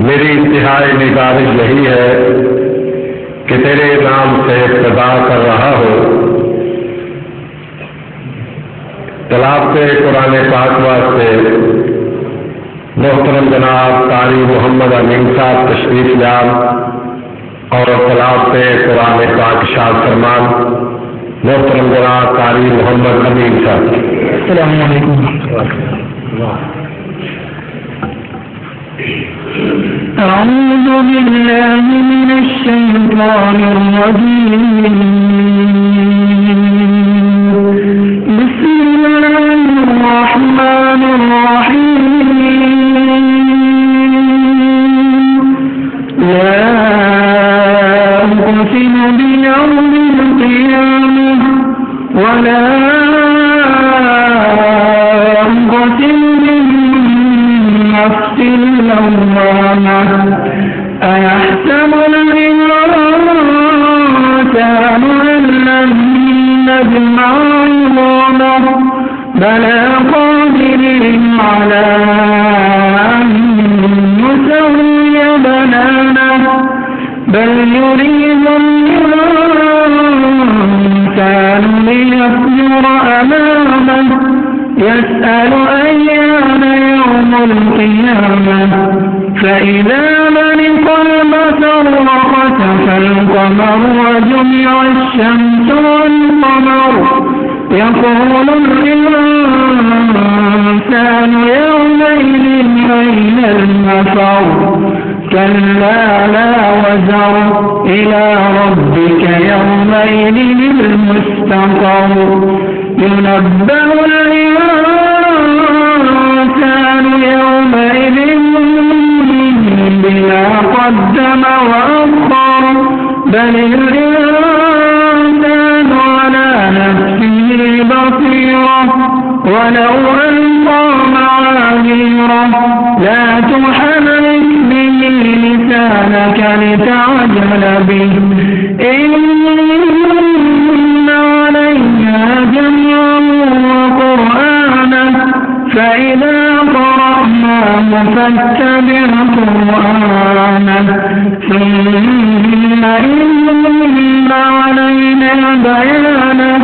میری انتہائی نگارش یہی ہے کہ تیرے نام سے ابتدا کر رہا ہو. تلاوت قرآن پاک واسطے محترم جناب قاری محمد امین صاحب تشریف لائے اور تلاوت قرآن پاک شاد فرمان محترم جناب قاری محمد امین صاحب. السلام علیکم. أعوذ بالله من الشيطان الرجيم. بسم الله الرحمن الرحيم. لا أقسم بيوم القيامة ولا أقسم بالنفس اللوامة. أيحسب الإنسان أن لن نجمع عظامه بلى قادرين على أن نسوي بنانه بل يريد الإنسان ليفجر أمامه يسأل أيان يوم القيامة فإذا برق البصر وخسف القمر وجمع الشمس والقمر يقول الإنسان يومئذ أين المفر كلا لا وزر إلى ربك يومئذ المستقر ينبأ الإنسان يومئذ بما قدم وأخر بل الإنسان على نفسه بصيرة ولو ألقى معاذيره لا تحرك به لسانك لتعجل به إن علينا جمعه وقرآنه فإذا قرأناه فاتبع قرآنه ثم إن علينا بيانه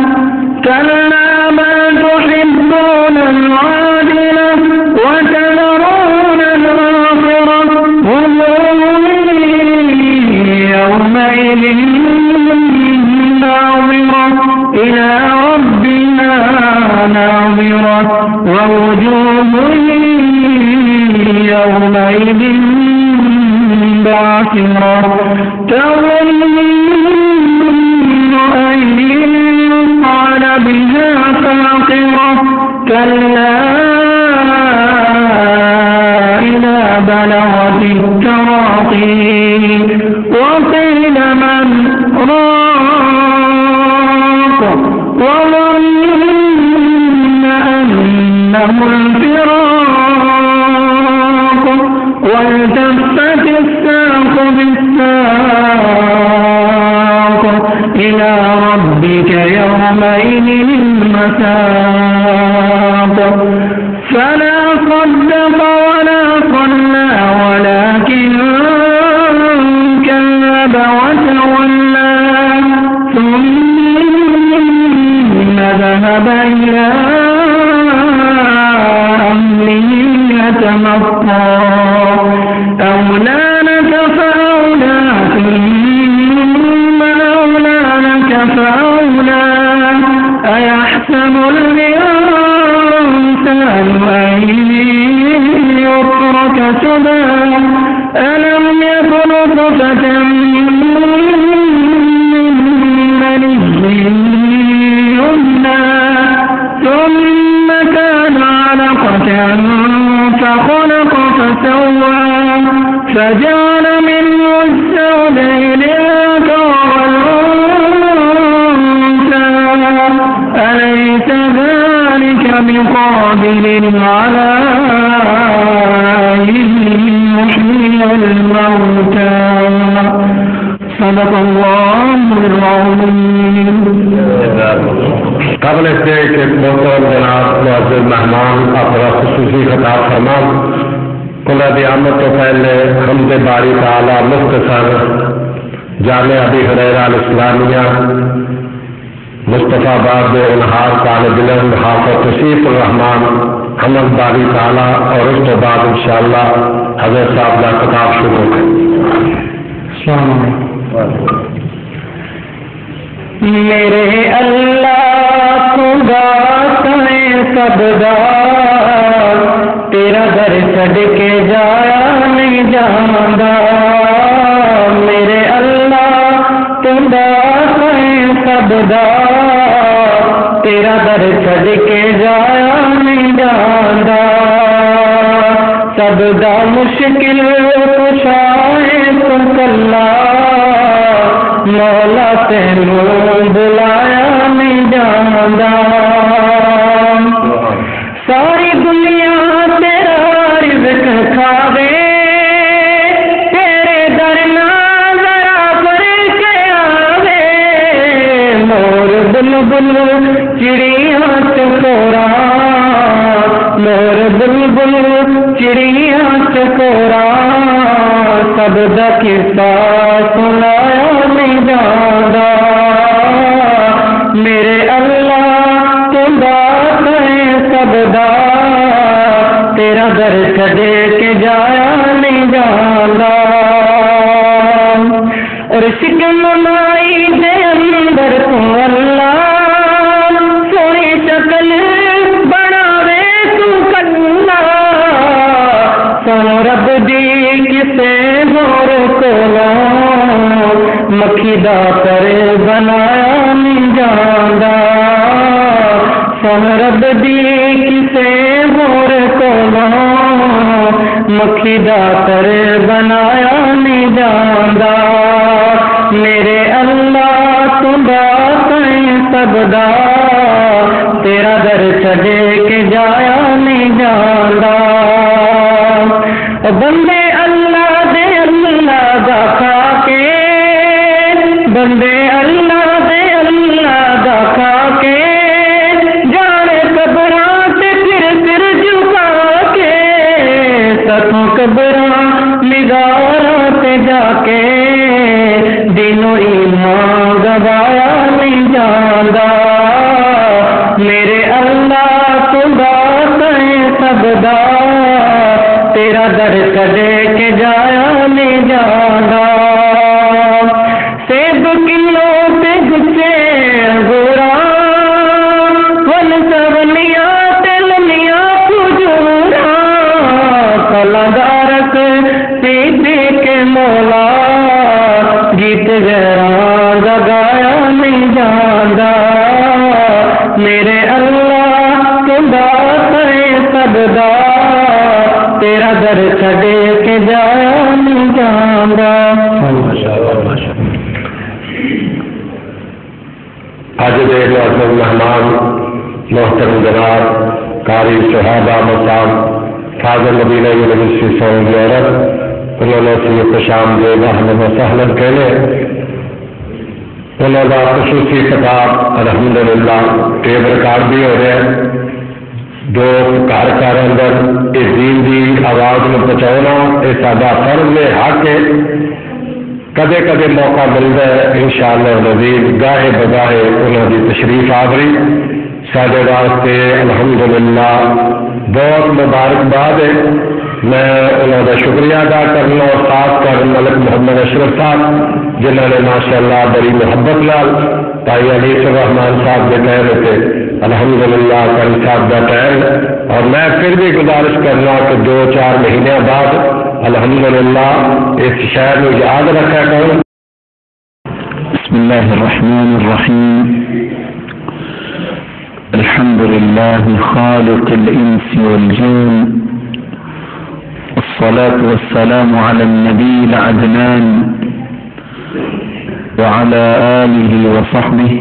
كلا ما تحبون العاجلة وتذرون الآخرة وجوه يومئذ ناظرة إلى ربها ناظرة ووجوه يومئذ باسرة تظن أن يفعل بها فاقرة كلا إذا بلغت التراقي وقيل من راق وظن أنه الفراق والتفت الساق بالساق إلى ربك يومئذ المساق فلا صدق ولا صلى ولكن كذب وتولى ثم ذهب إلى أهله يتمطى أولى لك فأولى ثم أولى لك فأولى أيحسب الإنسان أن يترك سدى ألم يكن نطفة من مني يمنى ثم كان علقة فخلق فسوى فجعل منه الزوجين الذكر والأنثى أليس ذلك بقادر على أن يحيي الموتى صدق الله العظيم. قبل سے محترم جناب معزز مہمان اپنا خصوصی خطاب فرمان. کل مولا دی آمد تو پہلے حمد باری تعالی مختصر جامع ابی ہریرہ الاسلامیہ مصطفیٰ باد انہار طالب علم حافظ توصیف الرحمان حمد باری تعالی اور اس تو بعد انشاءاللہ حضرت صاحب کا خطاب شروع ہے. السلام علیکم. میرے اللہ خدا سب دا تیرا گھر چھڈ کے جایا نہیں جاندا. میرے اللہ خدا سب دا تیرا گھر چھڈ کے جایا نہیں جاندا. سب دا مشکل کشا تو کلا مولا تینوں بلایا نہیں جاندا. ساری دنیا تیرا رزق کھاوے تیرے در نا ذرا پر کے آوے. مور بلبل چڑیاں چکورا مور بلبل چڑیاں چکورا سب دا قصہ سنایا نہیں جاندا. میرے اللہ تندا سب دا تیرا در چھڈے کے جایا نہیں جاندا. اور شکم مائی دے اندر تو اللہ سونی شکل بناوے تو کلا. سن رب دی کسے ہور کولوں مکھی دا پر بنایا نہیں جاندا. سن رب دی کسے ہور کولوں مکھی دا پر بنایا نہیں جاندا. میرے اللہ تندا سب دا تیرا در چھڈے کے جایا نہیں جاندا. بندے اللہ دے اللہ دا کھا کے بندے اللہ دے اللہ دا کھا کے جانے قبراں تے پھر جھکا کے ستوں قبراں نگاراں تے جا کے دینوں ایمان گوایا نہیں جاندا. میرے اللہ تندا سب دا تیرا در چھڈے کے جایا نہیں جاندا. سیب کلو تے گچے انگوراں ون سونیاں تے لمیاں کھجوراں پھلاں دا رس پی پی کے مولا گیت غیراں دا گایا نہیں جاندا. میرے اللہ تندا سب دا تیرا در چھڈے کے جایا نہیں جاندا. آج دے معزز مہمان محترم جناب قاری صحابہ مقام فاضل مدینہ یونیورسٹی سعودی عرب انہوں نے سی خوش آمدید اہلا و سہلا کہنے. انہوں کا خصوصی خطاب الحمدللہ ٹیپ ریکارڈ بھی ہو رہا ہے. جو کار اندر اس دین کی آواز میں پہنچانا یہ سارا فرض ہے حق ہے. کدے کدے موقع ملتا ہے انشاءاللہ نزید گاہے بگاہے انہوں کی تشریف آوری سارے واسطے الحمدللہ بہت مبارکباد ہے. میں انہوں کا شکریہ ادا کرنا اور خاص کر ملک محمد اشرف صاحب جنہوں نے ماشاءاللہ بڑی محبت نال بھائی انیس الرحمان صاحب کے کہہ رہے تھے الحمدللہ کل صاحب کا ٹائم. اور میں پھر بھی گزارش کرنا کہ 2-4 مہینے بعد الحمدللہ اس شہر میں یاد رکھا کروں. بسم اللہ الرحمن الرحیم. الحمد للہ خالق الانس والجن والصلاة والسلام على النبي العدنان وعلى آله وصحبه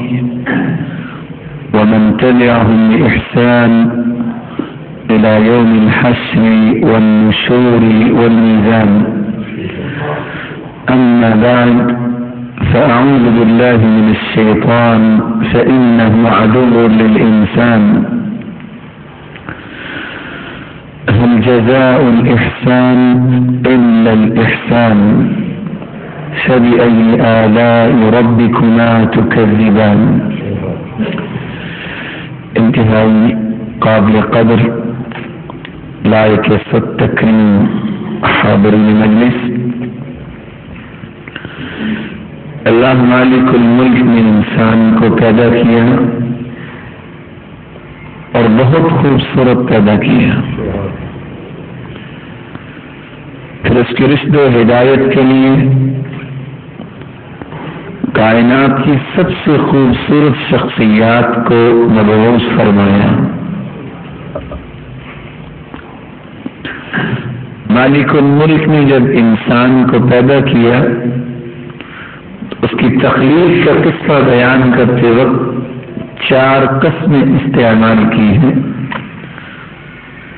ومن تبعهم بإحسان إلى يوم الحشر والنشور والميزان. أما بعد فأعوذ بالله من الشيطان فإنه عدو للإنسان. هل جزاء الإحسان إلا الإحسان فبأي آلاء ربكما تكذبان. انتہائی قابل قدر لائق تکریم حاضرین مجلس، اللہ مالک الملک نے انسان کو پیدا کیا اور بہت خوبصورت پیدا کیا، پھر اس کی رشد و ہدایت کے لیے کائنات کی سب سے خوبصورت شخصیات کو مبعوث فرمایا۔ مالک الملک نے جب انسان کو پیدا کیا تو اس کی تخلیق کا قصہ بیان کرتے وقت 4 قسمیں استعمال کی ہیں۔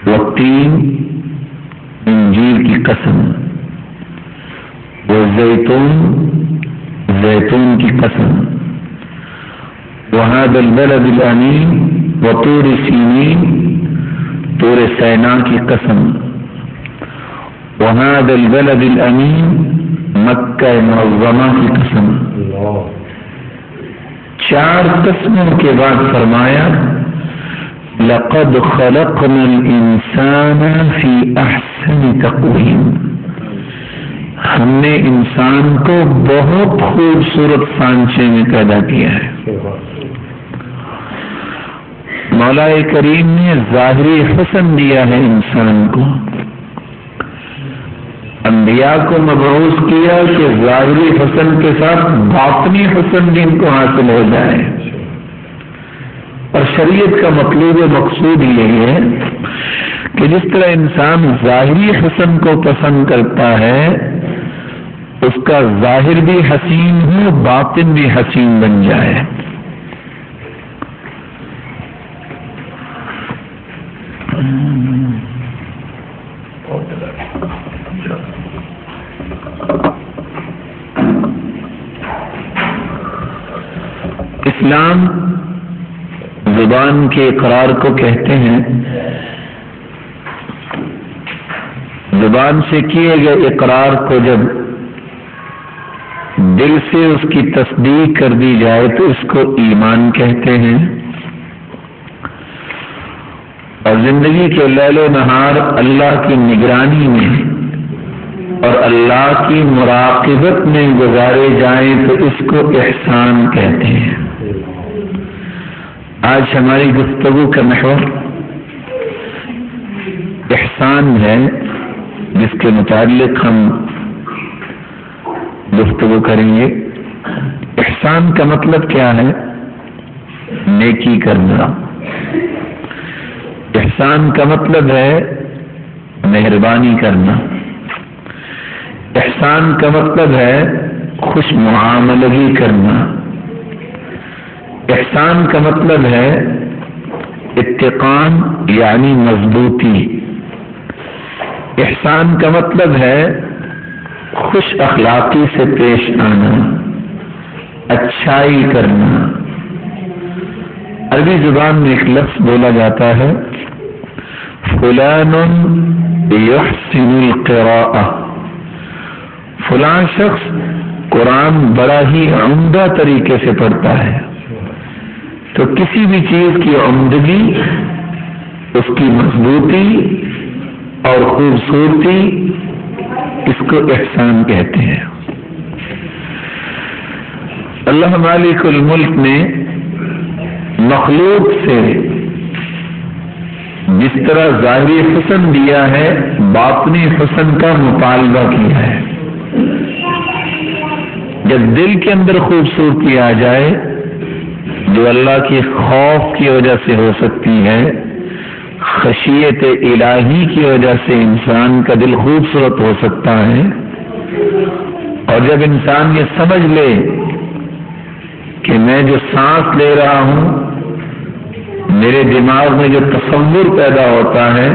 والتین، انجیر کی قسم، والزیتون، زیتون کی قسم، وهذا البلد الامین، وطور سینین، طور سینا کی قسم، وهذا البلد الامین، مکہ معظمہ کی قسم۔ 4 قسموں کے بعد فرمایا لقد خلقنا الانسان فی احسن تقویم، ہم نے انسان کو بہت خوبصورت سانچے میں پیدا کیا ہے۔ مولا کریم نے ظاہری حسن دیا ہے انسان کو، انبیاء کو مبعوث کیا کہ ظاہری حسن کے ساتھ باطنی حسن بھی ان کو حاصل ہو جائے، اور شریعت کا مطلوب مقصود یہی ہے کہ جس طرح انسان ظاہری حسن کو پسند کرتا ہے اس کا ظاہر بھی حسین ہو، باطن بھی حسین بن جائے۔ اسلام زبان کے اقرار کو کہتے ہیں، زبان سے کیے گئے اقرار کو جب دل سے اس کی تصدیق کر دی جائے تو اس کو ایمان کہتے ہیں، اور زندگی کے لیل و نہار اللہ کی نگرانی میں اور اللہ کی مراقبت میں گزارے جائیں تو اس کو احسان کہتے ہیں۔ آج ہماری گفتگو کا محور احسان ہے، جس کے متعلق ہم گفتگو کریں گے۔ احسان کا مطلب کیا ہے؟ نیکی کرنا۔ احسان کا مطلب ہے مہربانی کرنا۔ احسان کا مطلب ہے خوش معاملگی کرنا۔ احسان کا مطلب ہے اتقان یعنی مضبوطی۔ احسان کا مطلب ہے خوش اخلاقی سے پیش آنا، اچھائی کرنا۔ عربی زبان میں ایک لفظ بولا جاتا ہے فلان یحسن القراءة، فلاں شخص قرآن بڑا ہی عمدہ طریقے سے پڑھتا ہے۔ تو کسی بھی چیز کی عمدگی، اس کی مضبوطی اور خوبصورتی، اس کو احسان کہتے ہیں۔ اللہ مالک الملک نے مخلوق سے جس طرح ظاہری حسن دیا ہے، باطنی حسن کا مطالبہ کیا ہے۔ جب دل کے اندر خوبصورتی آ جائے جو اللہ کے خوف کی وجہ سے ہو سکتی ہے، خشیت الہی کی وجہ سے انسان کا دل خوبصورت ہو سکتا ہے، اور جب انسان یہ سمجھ لے کہ میں جو سانس لے رہا ہوں، میرے دماغ میں جو تصور پیدا ہوتا ہے،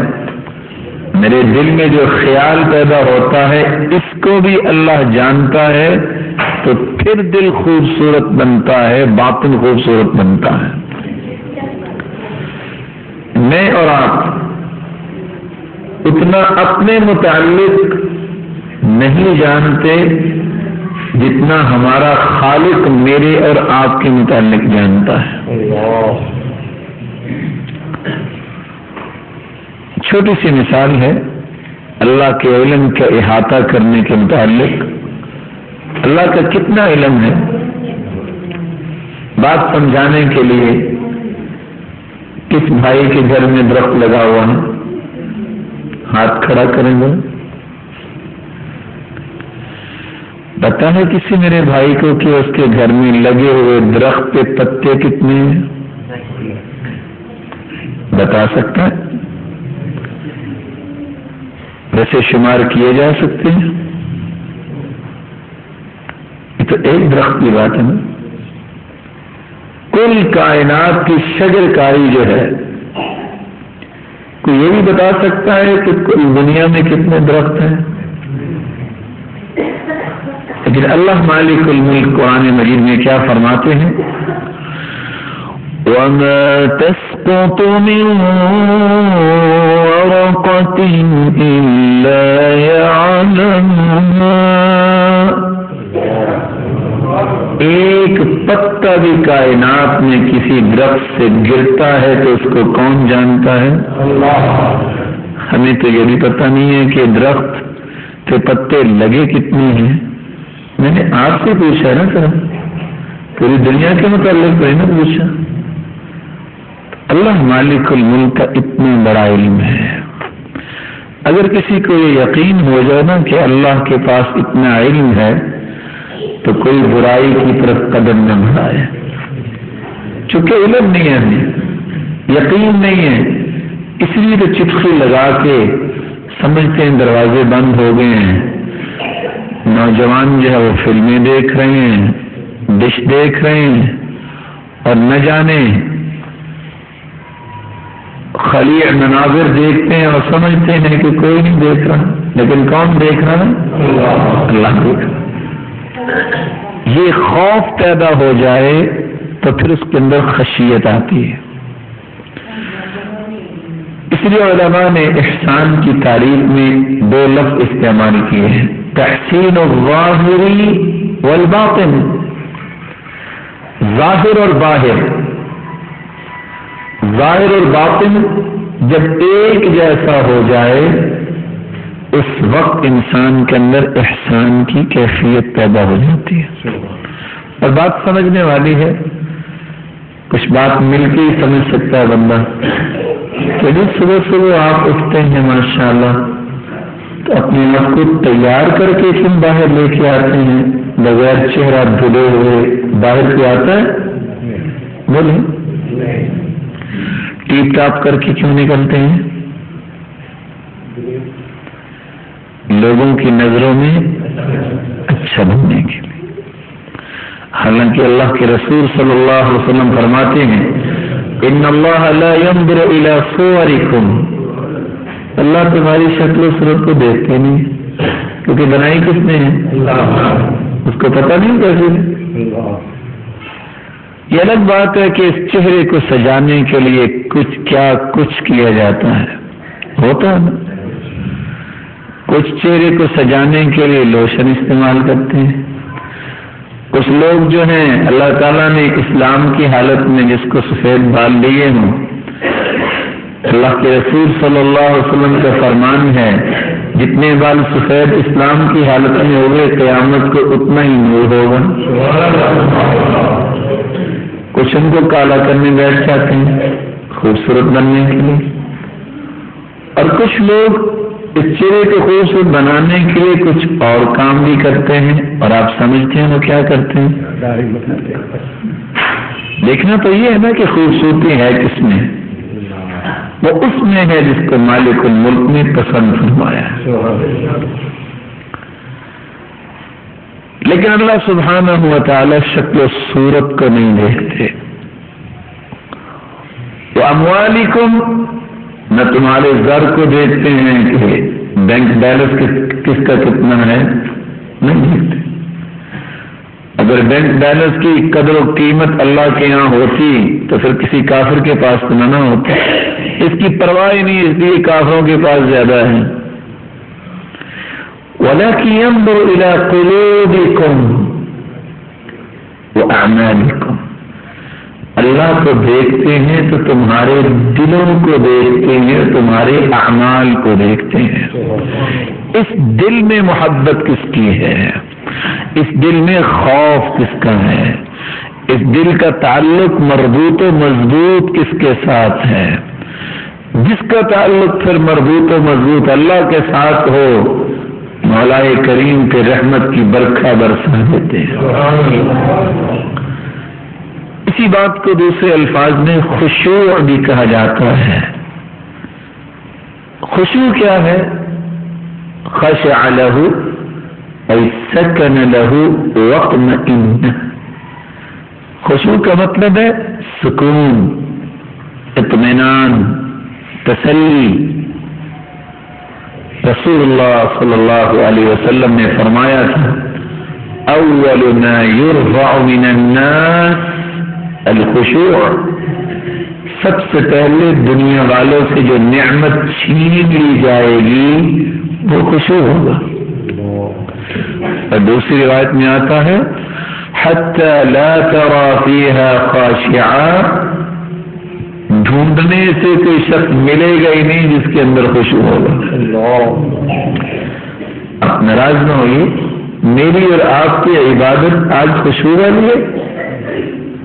میرے دل میں جو خیال پیدا ہوتا ہے، اس کو بھی اللہ جانتا ہے، تو پھر دل خوبصورت بنتا ہے، باطن خوبصورت بنتا ہے۔ میں اور آپ اتنا اپنے متعلق نہیں جانتے جتنا ہمارا خالق میرے اور آپ کے متعلق جانتا ہے. چھوٹی سی مثال ہے اللہ کے علم کا احاطہ کرنے کے متعلق. اللہ کا کتنا علم ہے بات سمجھانے کے لیے. کس بھائی کے گھر میں درخت لگا ہوا ہے؟ ہاتھ کھڑا کریں گے. پتا ہے کسی میرے بھائی کو کہ اس کے گھر میں لگے ہوئے درخت کے پتے کتنے ہیں؟ بتا سکتا ہے؟ ویسے شمار کیے جا سکتے ہیں؟ یہ تو ایک درخت کی بات ہے نا. کل کائنات کی شجر کاری جو ہے، کوئی یہ بھی بتا سکتا ہے کہ کل دنیا میں کتنے درخت ہیں؟ لیکن اللہ مالک الملک قرآن مجید میں کیا فرماتے ہیں؟ وَمَا تَسْقُطُ مِن وَرَقَةٍ إِلَّا يَعْلَمُهَا. ایک پتا بھی کائنات میں کسی درخت سے گرتا ہے تو اس کو کون جانتا ہے؟ اللہ. ہمیں تو یہ بھی پتہ نہیں ہے کہ درخت کے پتے لگے کتنے ہیں. میں نے آپ سے پوچھا نا سر، پوری دنیا کے متعلق میں نے پوچھا. اللہ مالک الملک کا اتنا بڑا علم ہے. اگر کسی کو یہ یقین ہو جائے نا کہ اللہ کے پاس اتنا علم ہے تو کوئی برائی کی طرف قدم نہ بڑھائے. چونکہ علم نہیں ہے، ہمیں یقین نہیں ہے، اس لیے تو چپکی لگا کے سمجھتے ہیں دروازے بند ہو گئے ہیں. نوجوان جو ہے وہ فلمیں دیکھ رہے ہیں، ڈش دیکھ رہے ہیں، اور نہ جانے خلیع مناظر دیکھتے ہیں اور سمجھتے ہیں کہ کوئی نہیں دیکھ رہا، لیکن کون دیکھ رہا ہے؟ اللہ دیکھ رہا. یہ خوف پیدا ہو جائے تو پھر اس کے اندر خشیت آتی ہے. اس لیے علماء نے احسان کی تعریف میں دو لفظ استعمال کیے ہیں، تحسین الظاہری والباطن. ظاہر اور باہر، ظاہر اور باطن جب ایک جیسا ہو جائے اس وقت انسان کے اندر احسان کی کیفیت پیدا ہو جاتی ہے. اور بات سمجھنے والی ہے، کچھ بات مل کے ہی سمجھ سکتا ہے بندہ. کہ جب صبح صبح آپ اٹھتے ہیں ماشاءاللہ تو اپنے آپ کو تیار کر کے کیوں باہر لے کے آتے ہیں؟ بغیر چہرہ دھلے ہوئے باہر کو آتا ہے؟ بولیں. ٹیپ ٹاپ کر کے کیوں نکلتے ہیں؟ لوگوں کی نظروں میں اچھا بننے کے لیے. حالانکہ اللہ کے رسول صلی اللہ علیہ وسلم فرماتے ہیں ان اللہ لا ينظر الى صورکم. اللہ تمہاری شکل و صورت کو دیکھتے نہیں، کیونکہ بنائی کس نے ہے؟ اس کو پتہ نہیں کیسے. یہ الگ بات ہے کہ اس چہرے کو سجانے کے لیے کچھ کیا جاتا ہے، ہوتا ہے نا. کچھ چہرے کو سجانے کے لیے لوشن استعمال کرتے ہیں. کچھ لوگ جو ہیں اللہ تعالیٰ نے اسلام کی حالت میں جس کو سفید بال لیے ہوں، اللہ کے رسول صلی اللہ علیہ وسلم کا فرمان ہے جتنے بال سفید اسلام کی حالت میں ہوئے قیامت کو اتنا ہی نور ہوگا. کچھ ان کو کالا کرنے بیٹھ جاتے ہیں خوبصورت بننے کے لیے، اور کچھ لوگ اس چہرے کو خوبصورت بنانے کے لیے کچھ اور کام بھی کرتے ہیں. اور آپ سمجھتے ہیں وہ کیا کرتے ہیں؟ دیکھنا تو یہ ہے نا کہ خوبصورتی ہے کس میں؟ وہ اس میں ہے جس کو مالک الملک نے پسند فرمایا ہے. لیکن اللہ سبحانہ و تعالی شکل و صورت کو نہیں دیکھتے. وَأَمْوَالِكُمْ، نہ تمہارے زر کو دیکھتے ہیں کہ بینک بیلنس کس کا کتنا ہے، نہیں دیکھتے. اب اگر بینک بیلنس کی قدر و قیمت اللہ کے یہاں ہوتی تو پھر کسی کافر کے پاس تو نہ ہوتا. اس کی پرواہ ہی نہیں، اس لیے کافروں کے پاس زیادہ ہے. وَلَكِنْ يَنْظُرُ إِلَىٰ قُلُوبِكُمْ وَأَعْمَالِكُمْ. اللہ کو دیکھتے ہیں تو تمہارے دلوں کو دیکھتے ہیں، تمہارے اعمال کو دیکھتے ہیں. اس دل میں محبت کس کی ہے، اس دل میں خوف کس کا ہے، اس دل کا تعلق مربوط و مضبوط کس کے ساتھ ہے. جس کا تعلق پھر مربوط و مضبوط اللہ کے ساتھ ہو، مولا کریم کے رحمت کی برکھا برسا دیتے ہیں. اسی بات کو دوسرے الفاظ میں خشوع بھی کہا جاتا ہے. خشوع کیا ہے؟ خشع لہ ای سکن لہ واطمئن. خشوع کا مطلب ہے سکون، اطمینان، تسلی. رسول اللہ صلی اللہ علیہ وسلم نے فرمایا تھا اول ما یرفع من الناس الخشوع. سب سے پہلے دنیا والوں سے جو نعمت چھین لی جائے گی وہ خشوع ہوگا. اور دوسری روایت میں آتا ہے حتی لا ترى فيها خاشعا. ڈھونڈنے سے کوئی شخص ملے گا ہی نہیں جس کے اندر خشوع ہوگا. آپ ناراض نہ ہوئیے، میری اور آپ کی عبادت آج خشوع والی ہے.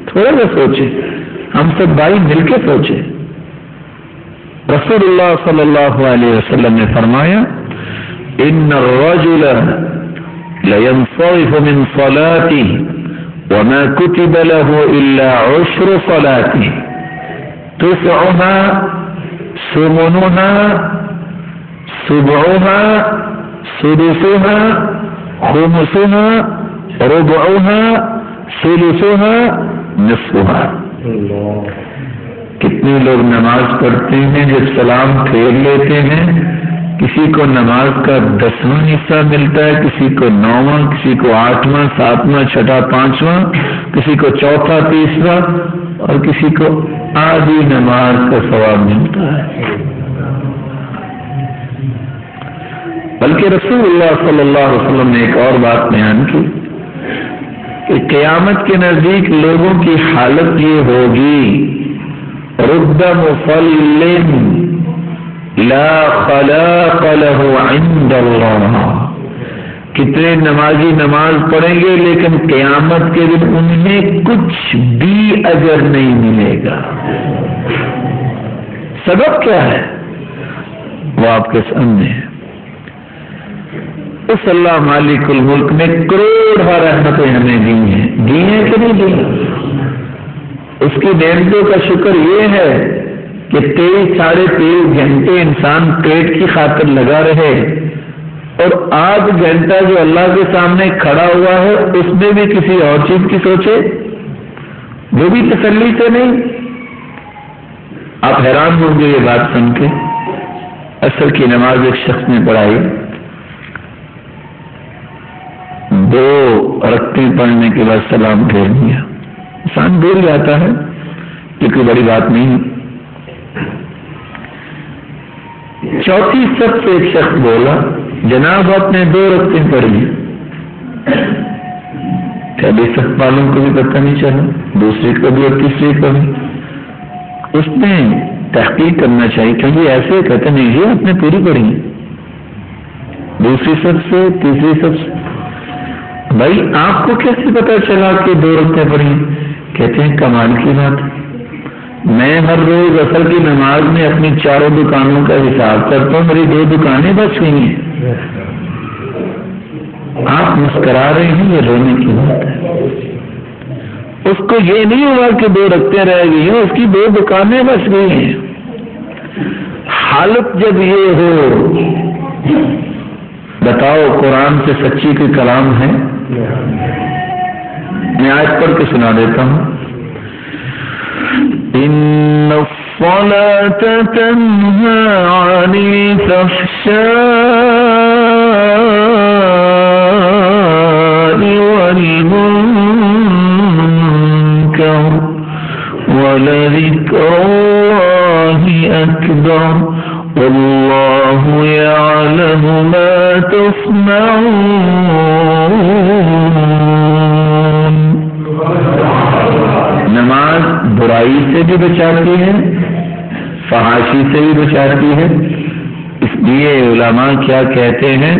تھوڑا سا سوچے، ہم سب بھائی مل کے سوچے. رسول اللہ صلی اللہ علیہ وسلم نے فرمایا ان الرجل لينصرف من صلاته وما كتب له الا عشر صلاته تسعها ثمنها سبعها سدسها خمسها ربعها ثلثها نصفها. کتنے لوگ نماز پڑھتے ہیں، جب سلام پھیر لیتے ہیں کسی کو نماز کا 10واں حصہ ملتا ہے، کسی کو 9واں، کسی کو 8واں، 7واں، 6واں، 5واں، کسی کو 4تھا، 3واں، اور کسی کو آدھی نماز کا ثواب ملتا ہے. بلکہ رسول اللہ صلی اللہ علیہ وسلم نے ایک اور بات بیان کی کہ قیامت کے نزدیک لوگوں کی حالت یہ ہوگی رب مصل لا خلاق له عند اللہ. کتنے نمازی نماز پڑھیں گے لیکن قیامت کے دن انہیں کچھ بھی اجر نہیں ملے گا. سبب کیا ہے وہ آپ کے سامنے ہے. اس اللہ مالک الملک نے کروڑ رحمتیں ہمیں دی ہیں کہ نہیں دی. اس کی نعمتوں کا شکر یہ ہے کہ 23-23.5 گھنٹے انسان پیٹ کی خاطر لگا رہے، اور 8 گھنٹہ جو اللہ کے سامنے کھڑا ہوا ہے اس میں بھی کسی اور چیز کی سوچے، وہ بھی تسلی سے نہیں. آپ حیران ہوں گے یہ بات سن کے. عصر کی نماز ایک شخص نے پڑھائی، 2 رکعتیں پڑھنے کے بعد سلام پھیر دیا. انسان بھول جاتا ہے، یہ کوئی بڑی بات نہیں. چوتھی صف سے ایک شخص بولا جناب آپ نے 2 رکعتیں پڑھی. پہلی صف والوں کو بھی پتہ نہیں چلا، دوسری کو بھی اور تیسری کو بھی. اس نے تحقیق کرنا چاہیے کیونکہ ایسے کہتے نہیں جی آپ نے پوری پڑھی، دوسری صف سے تیسری صف سے. بھائی آپ کو کیسے پتا چلا کہ 2 رکعتیں پڑھی؟ کہتے ہیں کمال کی بات، میں ہر روز عصر کی نماز میں اپنی 4 دکانوں کا حساب کرتا ہوں، میری 2 دکانیں بچ گئی ہیں. آپ مسکرا رہے ہیں، یہ رونے کی بات ہے. اس کو یہ نہیں ہوا کہ 2 رکعتیں رہ گئی ہیں، اس کی 2 دکانیں بچ گئی ہیں. حالت جب یہ ہو، بتاؤ قرآن سے سچی کوئی کلام ہے؟ میں آیت پڑھ کے سنا دیتا ہوں. ان الصلاة تنہى عن الفحشاء والمنکر يجمعون. نماز برائی سے بھی بچاتی ہے، فحاشی سے بھی بچاتی ہے. اس لیے علماء کیا کہتے ہیں،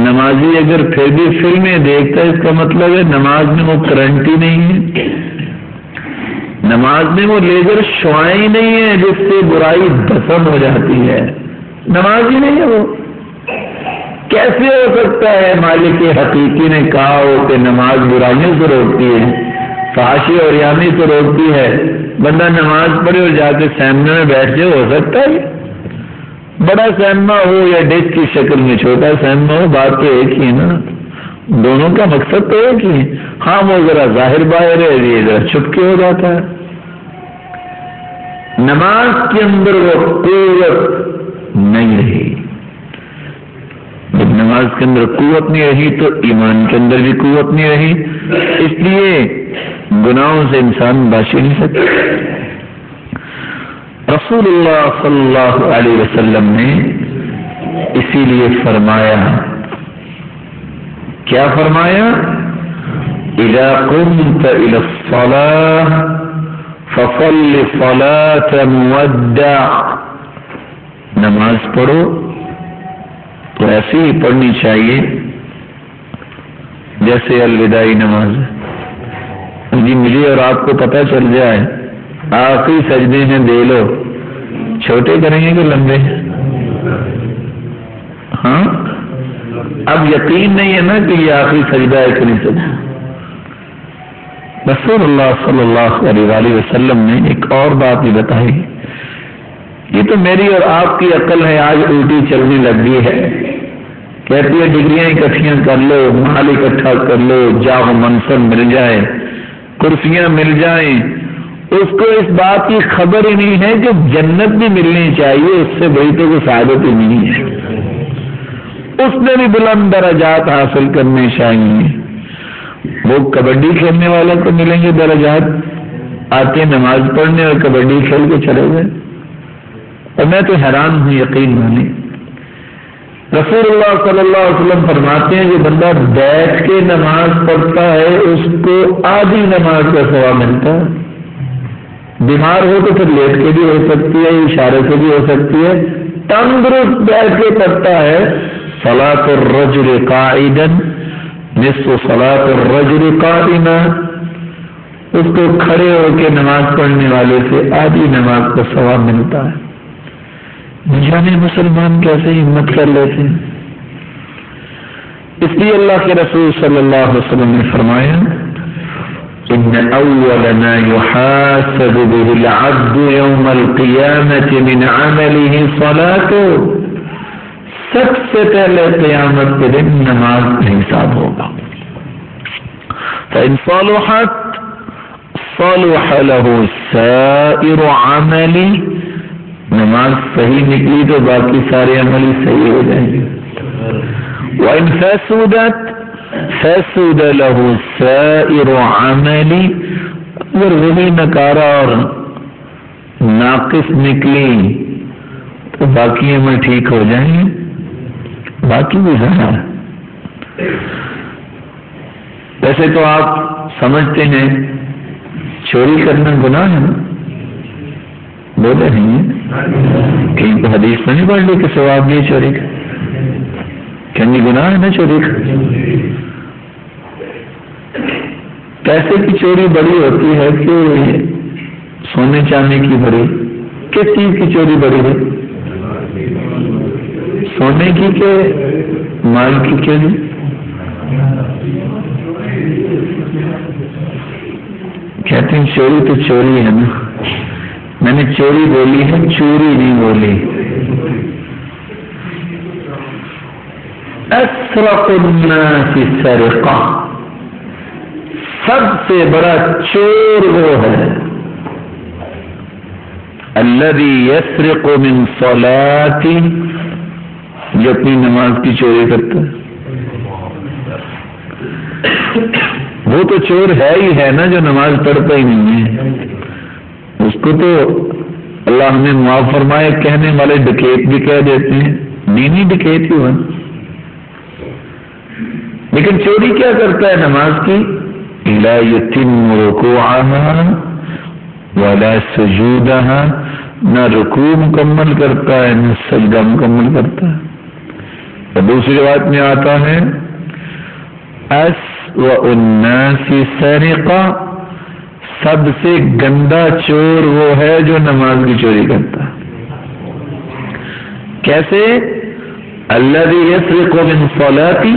نمازی اگر پھر بھی فلمیں دیکھتا ہے اس کا مطلب ہے نماز میں وہ کرنٹ ہی نہیں ہے، نماز میں وہ لیزر شعاعیں ہی نہیں ہے جس سے برائی بسم ہو جاتی ہے. نماز ہی نہیں ہے وہ. کیسے ہو سکتا ہے؟ مالک حقیقی نے کہا ہو کہ نماز برائیوں سے روکتی ہے، فحاشی اور یامی سے روکتی ہے، بندہ نماز پڑھے اور جا کے سیمنے میں بیٹھ جائے. ہو سکتا ہے؟ بڑا سینما ہو یا ڈسک کی شکل میں چھوٹا سینما ہو، بات تو ایک ہی ہے نا، دونوں کا مقصد تو ایک ہی ہے. ہاں وہ ذرا ظاہر باہر ہے، یہ ذرا چھپ کے ہو جاتا ہے. نماز کے اندر وہ قوت نہیں رہی. جب نماز کے اندر قوت نہیں رہی تو ایمان کے اندر بھی قوت نہیں رہی. اس لیے گناہوں سے انسان بچ نہیں سکتا. رسول اللہ صلی اللہ علیہ وسلم نے اسی لیے فرمایا، کیا فرمایا؟ اذا قمت الى الصلاة فصل صلاة مودع. نماز پڑھو تو ایسی ہی پڑھنی چاہیے جیسے الوداعی نماز جی ملی اور آپ کو پتہ چل جائے آخری سجدے ہیں دے لو. چھوٹے کریں گے کہ لمبے؟ ہاں اب یقین نہیں ہے نا کہ یہ آخری سجدہ ہے کہ نہیں سجدہ. رسول اللہ صلی اللہ علیہ وسلم نے ایک اور بات بھی بتائی. یہ تو میری اور آپ کی عقل ہے آج الٹی چلنے لگ گئی ہے. کہتی ہے ڈگریاں اکٹھیاں کر لو، مال اکٹھا کر لو، جاہ و منصب مل جائے، کرسیاں مل جائیں. اس کو اس بات کی خبر ہی نہیں ہے کہ جنت بھی ملنی چاہیے، اس سے بڑی تو کوئی سعادت ہی نہیں ہے. اس نے بھی بلند درجات حاصل کرنے چاہیے. وہ کبڈی کھیلنے والا کو ملیں گے درجات، آتے نماز پڑھنے اور کبڈی کھیل کے چلے گئے. اور میں تو حیران ہوں، یقین مانی. رسول اللہ صلی اللہ علیہ وسلم فرماتے ہیں جو بندہ بیٹھ کے نماز پڑھتا ہے اس کو آدھی نماز کا ثواب ملتا ہے. بیمار ہو تو پھر لیٹ کے بھی ہو سکتی ہے، اشارے سے بھی ہو سکتی ہے. تندرست بیٹھ کے پڑھتا ہے صلاۃ الرجل قاعدا نصف صلاۃ الرجل قائما. اس کو کھڑے ہو کے نماز پڑھنے والے سے آدھی نماز کا ثواب ملتا ہے. جانے مسلمان کیسے ہمت کر لیتے ہیں. اس لیے اللہ کے رسول صلی اللہ علیہ وسلم نے فرمایا ان اول ما يحاسب به العبد يوم القيامة من عمله صلاته. سب سے پہلے قیامت کے دن نماز کا حساب ہوگا. فإن صلحت صلح له سائر عمله. نماز صحیح نکلی تو باقی سارے عمل صحیح ہو جائیں گے. وإن فسدت فسد له سائر عملی. اگر وہی نکارا اور ناقص نکلی تو باقی عمل ٹھیک ہو جائیں گے، باقی بھی ضائع. ویسے تو آپ سمجھتے ہیں چوری کرنا گناہ ہے نا؟ بولے نہیں کہیں کو حدیث میں نہیں پڑھ لی کہ ثواب نہیں چوری کا؟ کہیں گناہ ہے نا چوری کا؟ پیسے کی چوری بڑی ہوتی ہے کہ سونے چاندی کی بڑی؟ کس چیز کی چوری بڑی ہے؟ سونے کی کہ مال کی؟ کیوں نہیں؟ کہتے ہیں چوری تو چوری ہے نا. میں نے چوری بولی ہے، چوری نہیں بولی. اسرق الناس سرقہ. سب سے بڑا چور وہ ہے الذی یسرق من صلاتی، جو اپنی نماز کی چوری کرتا ہے. وہ تو چور ہے ہی ہے نا جو نماز پڑھتا ہی نہیں ہے. اس کو تو اللہ نے معاف فرمائے کہنے والے ڈکیت بھی کہہ دیتے ہیں. دینی ڈکیت ہی ہوا. لیکن چوری کیا کرتا ہے نماز کی؟ لا یتم رکوعها ولا سجودها، نہ رکوع مکمل کرتا ہے نہ سجدہ مکمل کرتا ہے۔ اور دوسری روایت میں آتا ہے اسوأ الناس سرقہ، سب سے گندا چور وہ ہے جو نماز کی چوری کرتا ہے۔ کیسے؟ الذی یسرق من صلاتی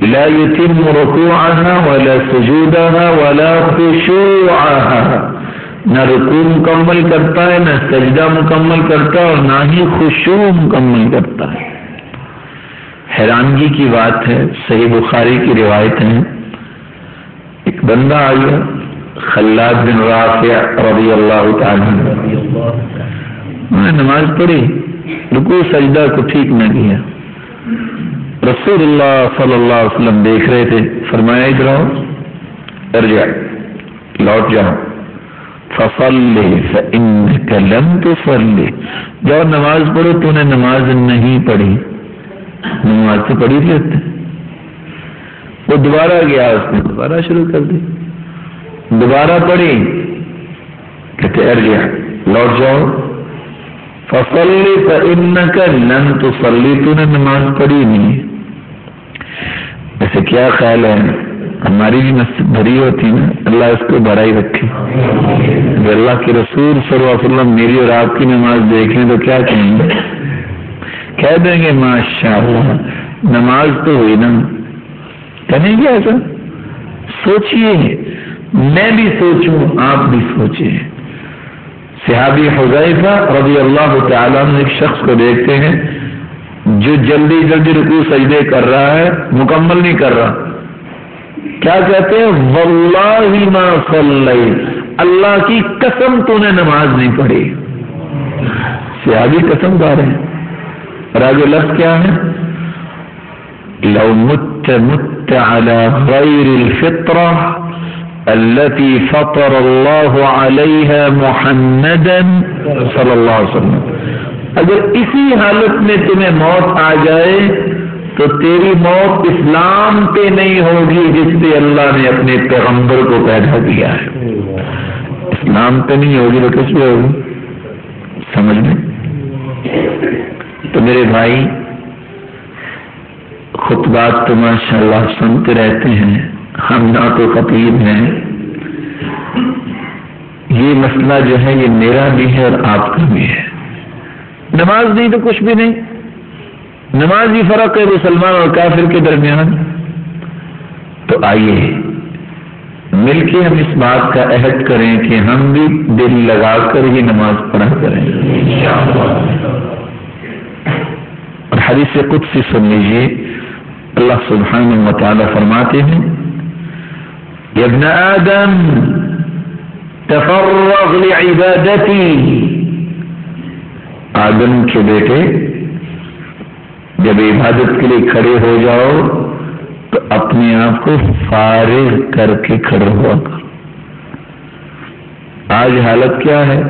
لا یتم رکوعها ولا سجودها ولا خشوعها، نہ رکوع مکمل کرتا ہے نہ سجدہ مکمل کرتا ہے اور نہ ہی خشوع مکمل کرتا ہے۔ حیرانگی کی بات ہے، صحیح بخاری کی روایت ہے، ایک بندہ آیا خلاد بن رافع رضی اللہ تعالی عنہ، انہوں نے نماز پڑھی، رکوع سجدہ کو ٹھیک نہ کیا، رسول اللہ صلی اللہ علیہ وسلم دیکھ رہے تھے، فرمایا ادھر آؤ، ارجع، لوٹ جاؤ، فصلی فإنک لم تصلی، جاؤ نماز پڑھو، تو نے نماز نہیں پڑھی، نماز تو پڑھی تھی۔ وہ دوبارہ گیا، اس نے دوبارہ شروع کر دی، دوبارہ پڑھی، کہتے ارجع، لوٹ جاؤ، فصلی فإنک لم تصلی، تو نے نماز پڑھی نہیں۔ ایسے کیا خیال ہے، ہماری بھی نصیب بھری ہوتی نا، اللہ اس کو بھرائی رکھے۔ اگر اللہ کے رسول صلی اللہ علیہ وسلم میری اور آپ کی نماز دیکھیں تو کیا کہیں گے؟ کہہ دیں گے ماشاءاللہ نماز تو ہوئی نا، کہیں گے ایسا؟ سوچئے، میں بھی سوچوں، آپ بھی سوچیں۔ صحابی حذیفہ رضی اللہ تعالیٰ عنہ ایک شخص کو دیکھتے ہیں جو جلدی جلدی رکوع سجدے کر رہا ہے، مکمل نہیں کر رہا، کیا کہتے ہیں؟ واللہ ما صلی، اللہ کی قسم تو نے نماز نہیں پڑھی۔ صحابی قسم کھا رہے ہیں، اور آگے لفظ کیا ہے؟ لو مت علی غیر الفطرہ التي فطر اللہ علیہا محمدا صلی اللہ علیہ وسلم، اگر اسی حالت میں تمہیں موت آ جائے تو تیری موت اسلام پہ نہیں ہوگی جس پہ اللہ نے اپنے پیغمبر کو پیدا کیا ہے، اسلام پہ نہیں ہوگی تو کس پہ ہوگی؟ سمجھ میں؟ تو میرے بھائی، خطبات تو ماشاءاللہ سنتے رہتے ہیں، ہم نہ تو خطیب ہیں، یہ مسئلہ جو ہے یہ میرا بھی ہے اور آپ کا بھی ہے۔ نماز نہیں تو کچھ بھی نہیں، نماز ہی فرق ہے مسلمان اور کافر کے درمیان۔ تو آئیے مل کے ہم اس بات کا عہد کریں کہ ہم بھی دل لگا کر ہی نماز پڑھا کریں۔ اور حدیث قدسی سن لیجیے، اللہ سبحانہ و تعالی فرماتے ہیں یا ابن آدم تفرغ لعبادتی، آدم کے بیٹے جب عبادت کے لیے کھڑے ہو جاؤ تو اپنے آپ کو فارغ کر کے کھڑے ہوا کرو۔ آج حالت کیا ہے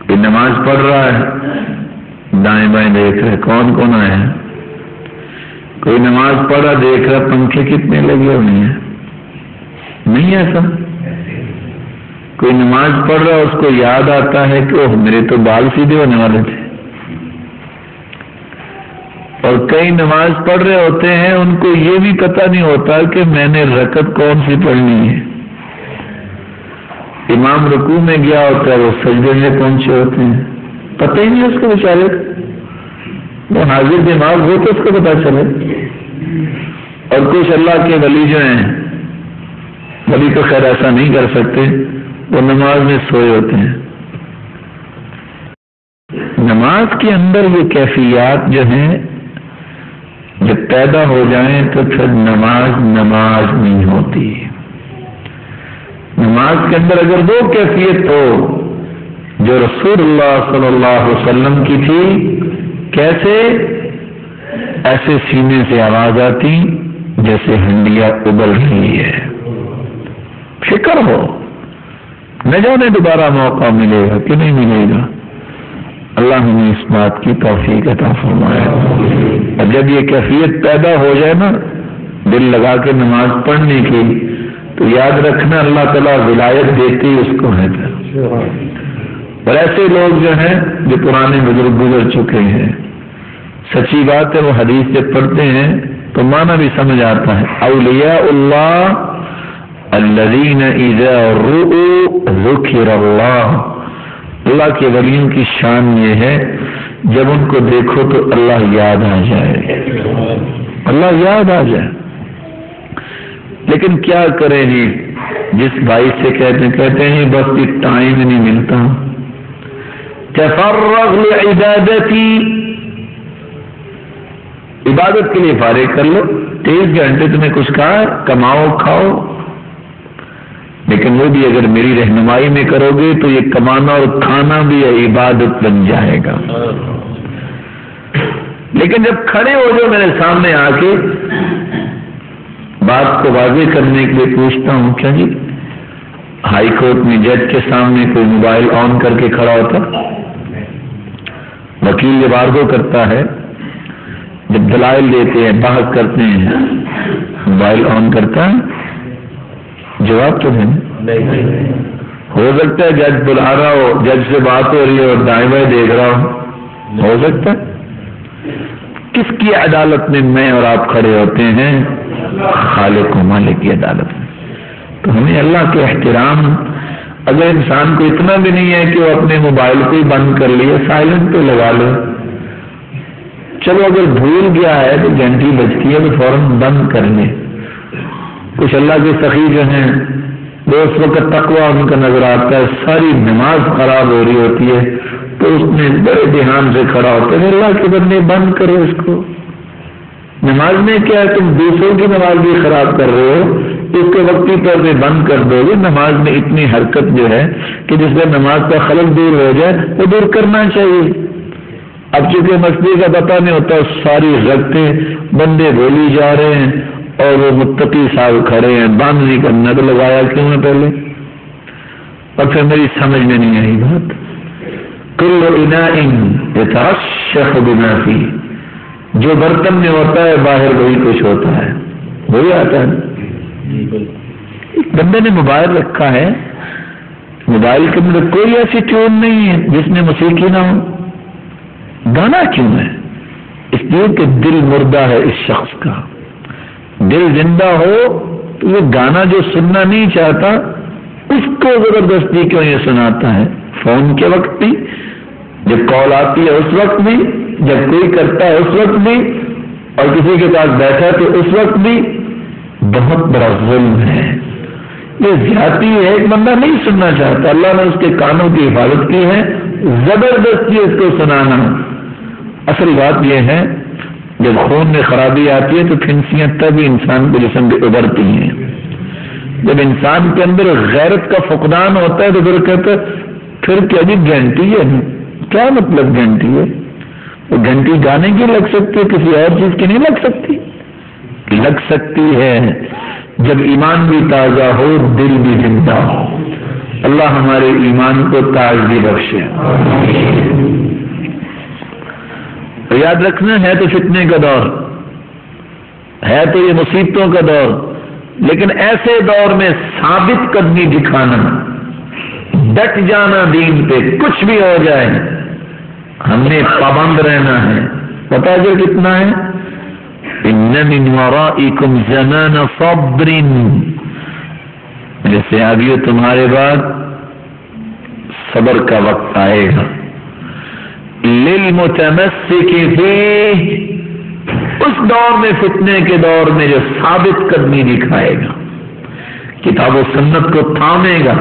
کہ نماز پڑھ رہا ہے، دائیں بائیں دیکھ رہے کون کون آئے ہیں، کوئی نماز پڑھا دیکھ رہا پنکھے کتنے لگے ہوئے ہیں، نہیں ایسا؟ کوئی نماز پڑھ رہا اس کو یاد آتا ہے کہ اوہ میرے تو بال سیدھے ہونے والے تھے، اور کئی نماز پڑھ رہے ہوتے ہیں ان کو یہ بھی پتہ نہیں ہوتا کہ میں نے رکعت کون سی پڑھنی ہے۔ امام رکوع میں گیا ہوتا ہے، وہ سجدے میں پہنچے ہوتے ہیں، پتہ ہی نہیں اس کو بیچارے، وہ حاضر دماغ ہو تو اس کو پتہ چلے۔ اور کچھ اللہ کے ولی جو ہیں، ولی تو خیر ایسا نہیں کر سکتے، وہ نماز میں سوئے ہوتے ہیں۔ نماز کے اندر یہ کیفیات جو ہیں جب پیدا ہو جائیں تو پھر نماز نہیں ہوتی۔ نماز کے اندر اگر وہ کیفیت ہو جو رسول اللہ صلی اللہ علیہ وسلم کی تھی، کیسے؟ ایسے سینے سے آواز آتی جیسے ہنڈیا ابل رہی ہے، فکر ہو، نہ جانے دوبارہ موقع ملے گا کہ نہیں ملے گا، اللہ ہمیں اس بات کی توفیق عطا فرمائے۔ اور جب یہ کیفیت پیدا ہو جائے نا دل لگا کے نماز پڑھنے کی، تو یاد رکھنا اللہ تعالیٰ ولایت دیتے ہی اس کو ہے۔ اور ایسے لوگ جو ہیں جو پرانے بزرگ گزر چکے ہیں، سچی بات ہے وہ حدیث جب پڑھتے ہیں تو معنی بھی سمجھ آتا ہے۔ اولیاء اللہ الذین اذا رؤوا ذکر اللہ، اللہ کے ولیوں کی شان یہ ہے جب ان کو دیکھو تو اللہ یاد آ جائے، اللہ یاد آ جائے۔ لیکن کیا کریں جی، جس بھائی سے کہتے ہیں بس ٹائم نہیں ملتا، تفرغ لعبادتی، عبادت کے لیے فارغ کر لو، 23 گھنٹے تمہیں کچھ کہا ہے، کماؤ کھاؤ، لیکن وہ بھی اگر میری رہنمائی میں کرو گے تو یہ کمانا اور کھانا بھی عبادت بن جائے گا۔ لیکن جب کھڑے ہو جو میرے سامنے آ کے بات کو واضح کرنے کے لیے پوچھتا ہوں، کیا جی ہائی کورٹ میں جج کے سامنے کوئی موبائل آن کر کے کھڑا ہوتا؟ وکیل جب آرگو کرتا ہے، جب دلائل دیتے ہیں، بحث کرتے ہیں، موبائل آن کرتا ہے؟ جواب تو نہیں۔ ہو سکتا ہے جج بلا رہا ہو، جج سے بات ہو رہی ہے اور دائیں بائیں دیکھ رہا ہو سکتا ہے؟ کس کی عدالت میں میں اور آپ کھڑے ہوتے ہیں؟ خالق و مالک کی عدالت میں۔ تو ہمیں اللہ کے احترام، اگر انسان کو اتنا بھی نہیں ہے کہ وہ اپنے موبائل کو ہی بند کر لیے، سائلنٹ پہ لگا لو، چلو اگر بھول گیا ہے تو گھنٹی بجتی ہے تو فوراً بند کر لے۔ کچھ اللہ کے سخی جو ہیں وہ اس وقت تقویٰ ان کا نظر آتا ہے، ساری نماز خراب ہو رہی ہوتی ہے تو اس میں بڑے دھیان سے کھڑا ہوتا ہے، اللہ کے بندے بند کرو اس کو۔ نماز میں کیا ہے، تم دوسروں کی نماز بھی خراب کر رہے ہو، اس کے وقتی طور پہ بند کر دو گے۔ نماز میں اتنی حرکت جو ہے کہ جس سے نماز کا خلل دور ہو جائے وہ دور کرنا چاہیے۔ اب چونکہ مسئلے کا پتہ نہیں ہوتا، ساری رگتیں بندے بولی جا رہے ہیں اور وہ متقی صاحب کھڑے ہیں، بند نہیں کرنا تو لگایا کیوں ہے پہلے؟ اور پھر میری سمجھ میں نہیں آئی بات، کل اناء یترشح بما فیہ، جو برتن میں ہوتا ہے باہر وہی کچھ ہوتا ہے، وہی آتا ہے۔ بندے نے موبائل رکھا ہے، موبائل کے اندر کوئی ایسی ٹیون نہیں ہے جس میں موسیقی نہ ہو، گانا کیوں ہے؟ اس لیے کہ دل مردہ ہے اس شخص کا۔ دل زندہ ہو تو وہ گانا جو سننا نہیں چاہتا اس کو زبردستی کیوں یہ سناتا ہے؟ فون کے وقت بھی، جب کال آتی ہے اس وقت بھی، جب کوئی کرتا ہے اس وقت بھی، اور کسی کے پاس بیٹھا تو اس وقت بھی۔ بہت بڑا ظلم ہے، یہ زیادتی ہے۔ ایک بندہ نہیں سننا چاہتا، اللہ نے اس کے کانوں کی حفاظت کی ہے، زبردستی اس کو سنانا۔ اصل بات یہ ہے جب خون میں خرابی آتی ہے تو پھنسیاں تبھی انسان کے جسم پہ ابھرتی ہیں۔ جب انسان کے اندر غیرت کا فقدان ہوتا ہے تو پھر کہتا ہے پھر کیا جی گھنٹی ہے، کیا مطلب گھنٹی ہے؟ وہ گھنٹی گانے کی لگ سکتی ہے، کسی اور چیز کی نہیں لگ سکتی؟ لگ سکتی ہے جب ایمان بھی تازہ ہو، دل بھی زندہ ہو۔ اللہ ہمارے ایمان کو تازگی بخشے۔ یاد رکھنا ہے تو فتنے کا دور ہے، تو یہ مصیبتوں کا دور، لیکن ایسے دور میں ثابت قدمی دکھانا، ڈٹ جانا دین پہ، کچھ بھی ہو جائے ہم نے پابند رہنا ہے۔ پتہ جو کتنا ہے، ان من ورائکم زمان صبر، جیسے ابھی تمہارے بعد صبر کا وقت آئے گا، للمتمسک فیہ، اس دور میں فتنے کے دور میں جو ثابت قدمی دکھائے گا، کتاب و سنت کو تھامے گا،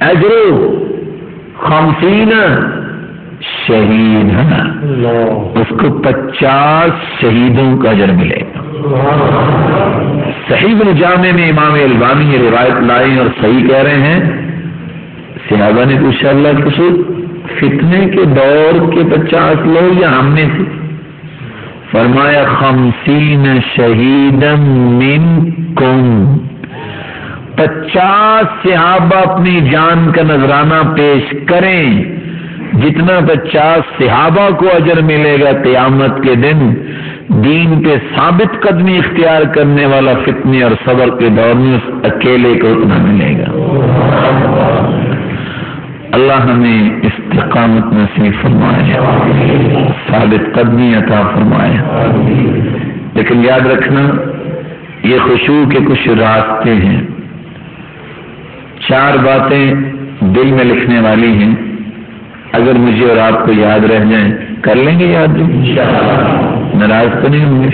اجر 50 شہید ہے، اس کو 50 شہیدوں کا اجر ملے گا۔ صحیح الجامع میں امام البانی یہ روایت لائے اور صحیح کہہ رہے ہیں۔ صحابہ نے پوچھا اللہ کے رسول فتنے کے دور کے 50 لوگ یا ہم نے تھے؟ فرمایا 50 شہیدا منکم، 50 صحابہ اپنی جان کا نذرانہ پیش کریں، جتنا 50 صحابہ کو اجر ملے گا قیامت کے دن، دین پہ ثابت قدمی اختیار کرنے والا فتنے اور صبر کے دور میں اس اکیلے کو اتنا ملے گا۔ اللہ ہمیں استقامت نصیب فرمائے، ثابت قدمی عطا فرمائے۔ لیکن یاد رکھنا یہ خشوع کے کچھ راستے ہیں۔ 4 باتیں دل میں لکھنے والی ہیں، اگر مجھے اور آپ کو یاد رہ جائیں کر لیں گے یاد، ناراض تو نہیں ہوں گے؟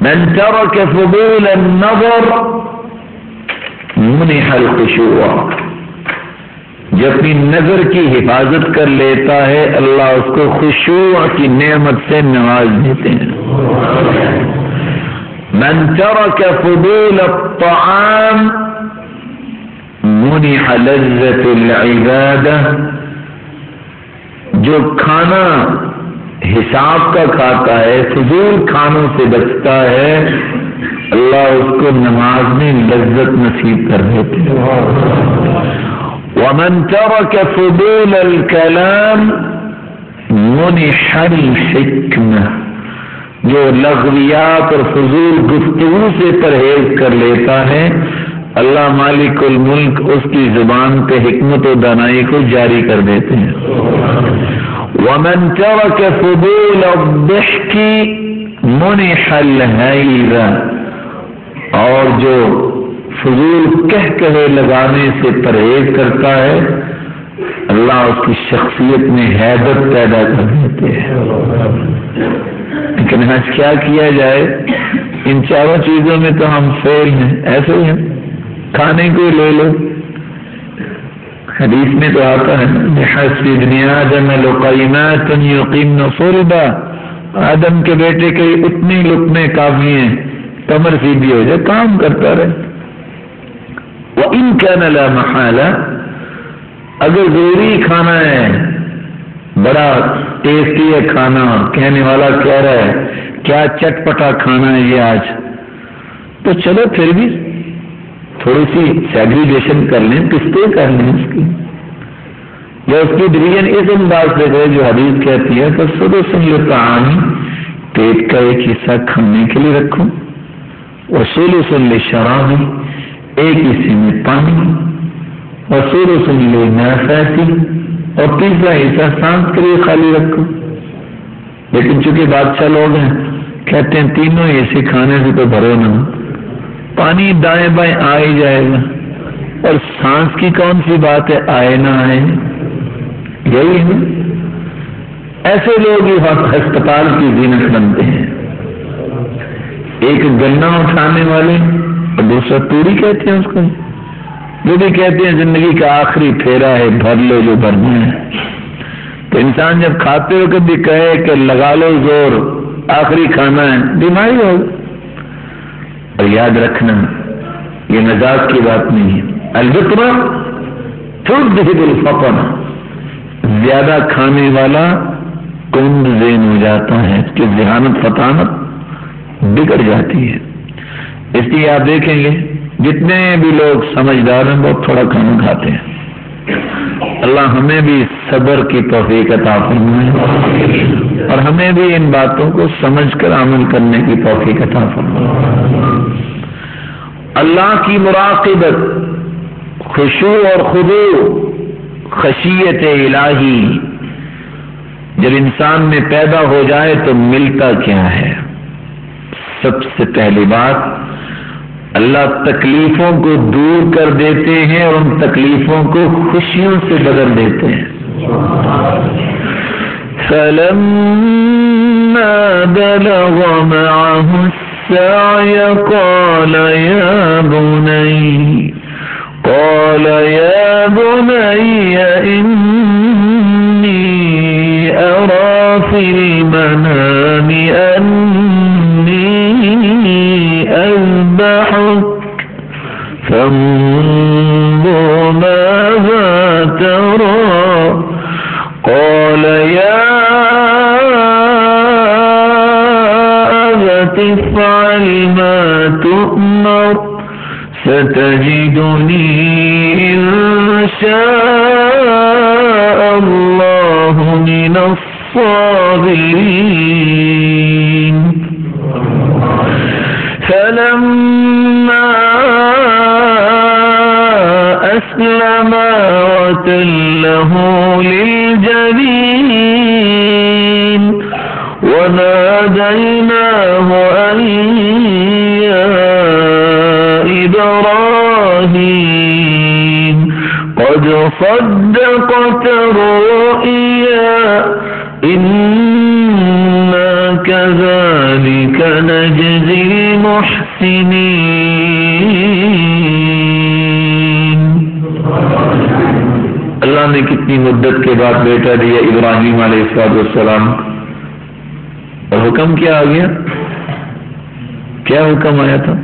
من ترک فضول النظر منح الخشوع، جو اپنی نظر کی حفاظت کر لیتا ہے اللہ اس کو خشوع کی نعمت سے نواز دیتے ہیں۔ من ترک فضول الطعام منح لذت العبادہ، جو کھانا حساب کا کھاتا ہے، فضول کھانوں سے بچتا ہے، اللہ اس کو نماز میں لذت نصیب کر دیتے ہیں۔ ومن ترک فضول الکلام منح الحکمہ، جو لغویات اور فضول گفتگو سے پرہیز کر لیتا ہے، اللہ مالک الملک اس کی زبان پہ حکمت و دانائی کو جاری کر دیتے ہیں۔ ومن ترک فضول الضحک منح الحیرہ، اور جو فضول کہے لگانے سے پرہیز کرتا ہے اللہ اس کی شخصیت میں حیبت پیدا کر دیتے ہیں۔ لیکن آج کیا کیا جائے، ان 4 چیزوں میں تو ہم فیل ہیں، ایسے ہی ہیں، کھانے کو لے لو، حدیث میں تو آتا ہے بحسب ابن آدم لقیمات یقیمن صلبا، آدم کے بیٹے کے اتنے لقمے کافی ہیں کمر سیدھی ہو جائے، کام کرتا رہے۔ وَإِن كَانَ لَا مَحَالَةَ، اگر ضروری کھانا ہے، بڑا ٹیسٹی ہے کھانا، کہنے والا کہہ رہا ہے کیا چٹپٹا کھانا ہے یہ آج، تو چلو پھر بھی تھوڑی سی سیگریگیشن کر لیں، قسطیں کر لیں اس کی، یا اس کی ڈویژن اس انداز سے کرے جو حدیث کہتی ہے کہ سدس للطعام، پیٹ کا ایک حصہ کھانے کے لیے رکھو، وثلث للشراب، ایک حصے میں پانی، وثلث للنفاس، اور تیسرا حصہ سانس کے لیے خالی رکھو۔ لیکن چونکہ بادشاہ لوگ ہیں کہتے ہیں تینوں ایسے کھانے سے تو بھرو نہ، پانی دائیں بائیں آ ہی جائے گا، اور سانس کی کون سی بات ہے آئے نہ آئے، یہی ہے۔ ایسے لوگ ہی ہسپتال کی زینت بنتے ہیں، ایک گنا اٹھانے والے اور دوسرا توری کہتے ہیں اس کو، جو بھی کہتے ہیں زندگی کا آخری پھیرا ہے، بھر لو جو بھرنا ہے۔ تو انسان جب کھاتے ہو کبھی کہے کہ لگا لو زور، آخری کھانا ہے، بیماری ہوگی۔ اور یاد رکھنا یہ مزاج کی بات نہیں ہے، الفطرہ تذہب الفطن، زیادہ کھانے والا کند ذہن ہو جاتا ہے، اس کی ذہانت فطانت بگڑ جاتی ہے۔ اس لیے آپ دیکھیں گے جتنے بھی لوگ سمجھدار ہیں بہت تھوڑا کھانا کھاتے ہیں۔ اللہ ہمیں بھی صبر کی توفیق عطا فرمائے، اور ہمیں بھی ان باتوں کو سمجھ کر عمل کرنے کی توفیق عطا فرمائے۔ اللہ کی مراقبت، خشوع اور خضوع، خشیت الہی جب انسان میں پیدا ہو جائے تو ملتا کیا ہے؟ سب سے پہلی بات اللہ تکلیفوں کو دور کر دیتے ہیں اور ان تکلیفوں کو خوشیوں سے بدل دیتے ہیں۔ فَلَمَّا بَلَغَ مَعَهُ السَّعْيَ قَالَ يَا بُنَيَّ إِنِّي أَرَى فِي الْمَنَامِ فانظر ماذا ترى قال يا أبت افعل ما تؤمر ستجدني إن شاء الله من الصابرين فلما أسلما وتله للجبين وناديناه أن يا إبراهيم قد صدقت الرؤيا إنا كذلك نجزي المحسنين. اللہ نے کتنی مدت کے بعد بیٹا دیا ابراہیم علیہ السلام. اور حکم کیا آ گیا؟ کیا حکم آیا تھا؟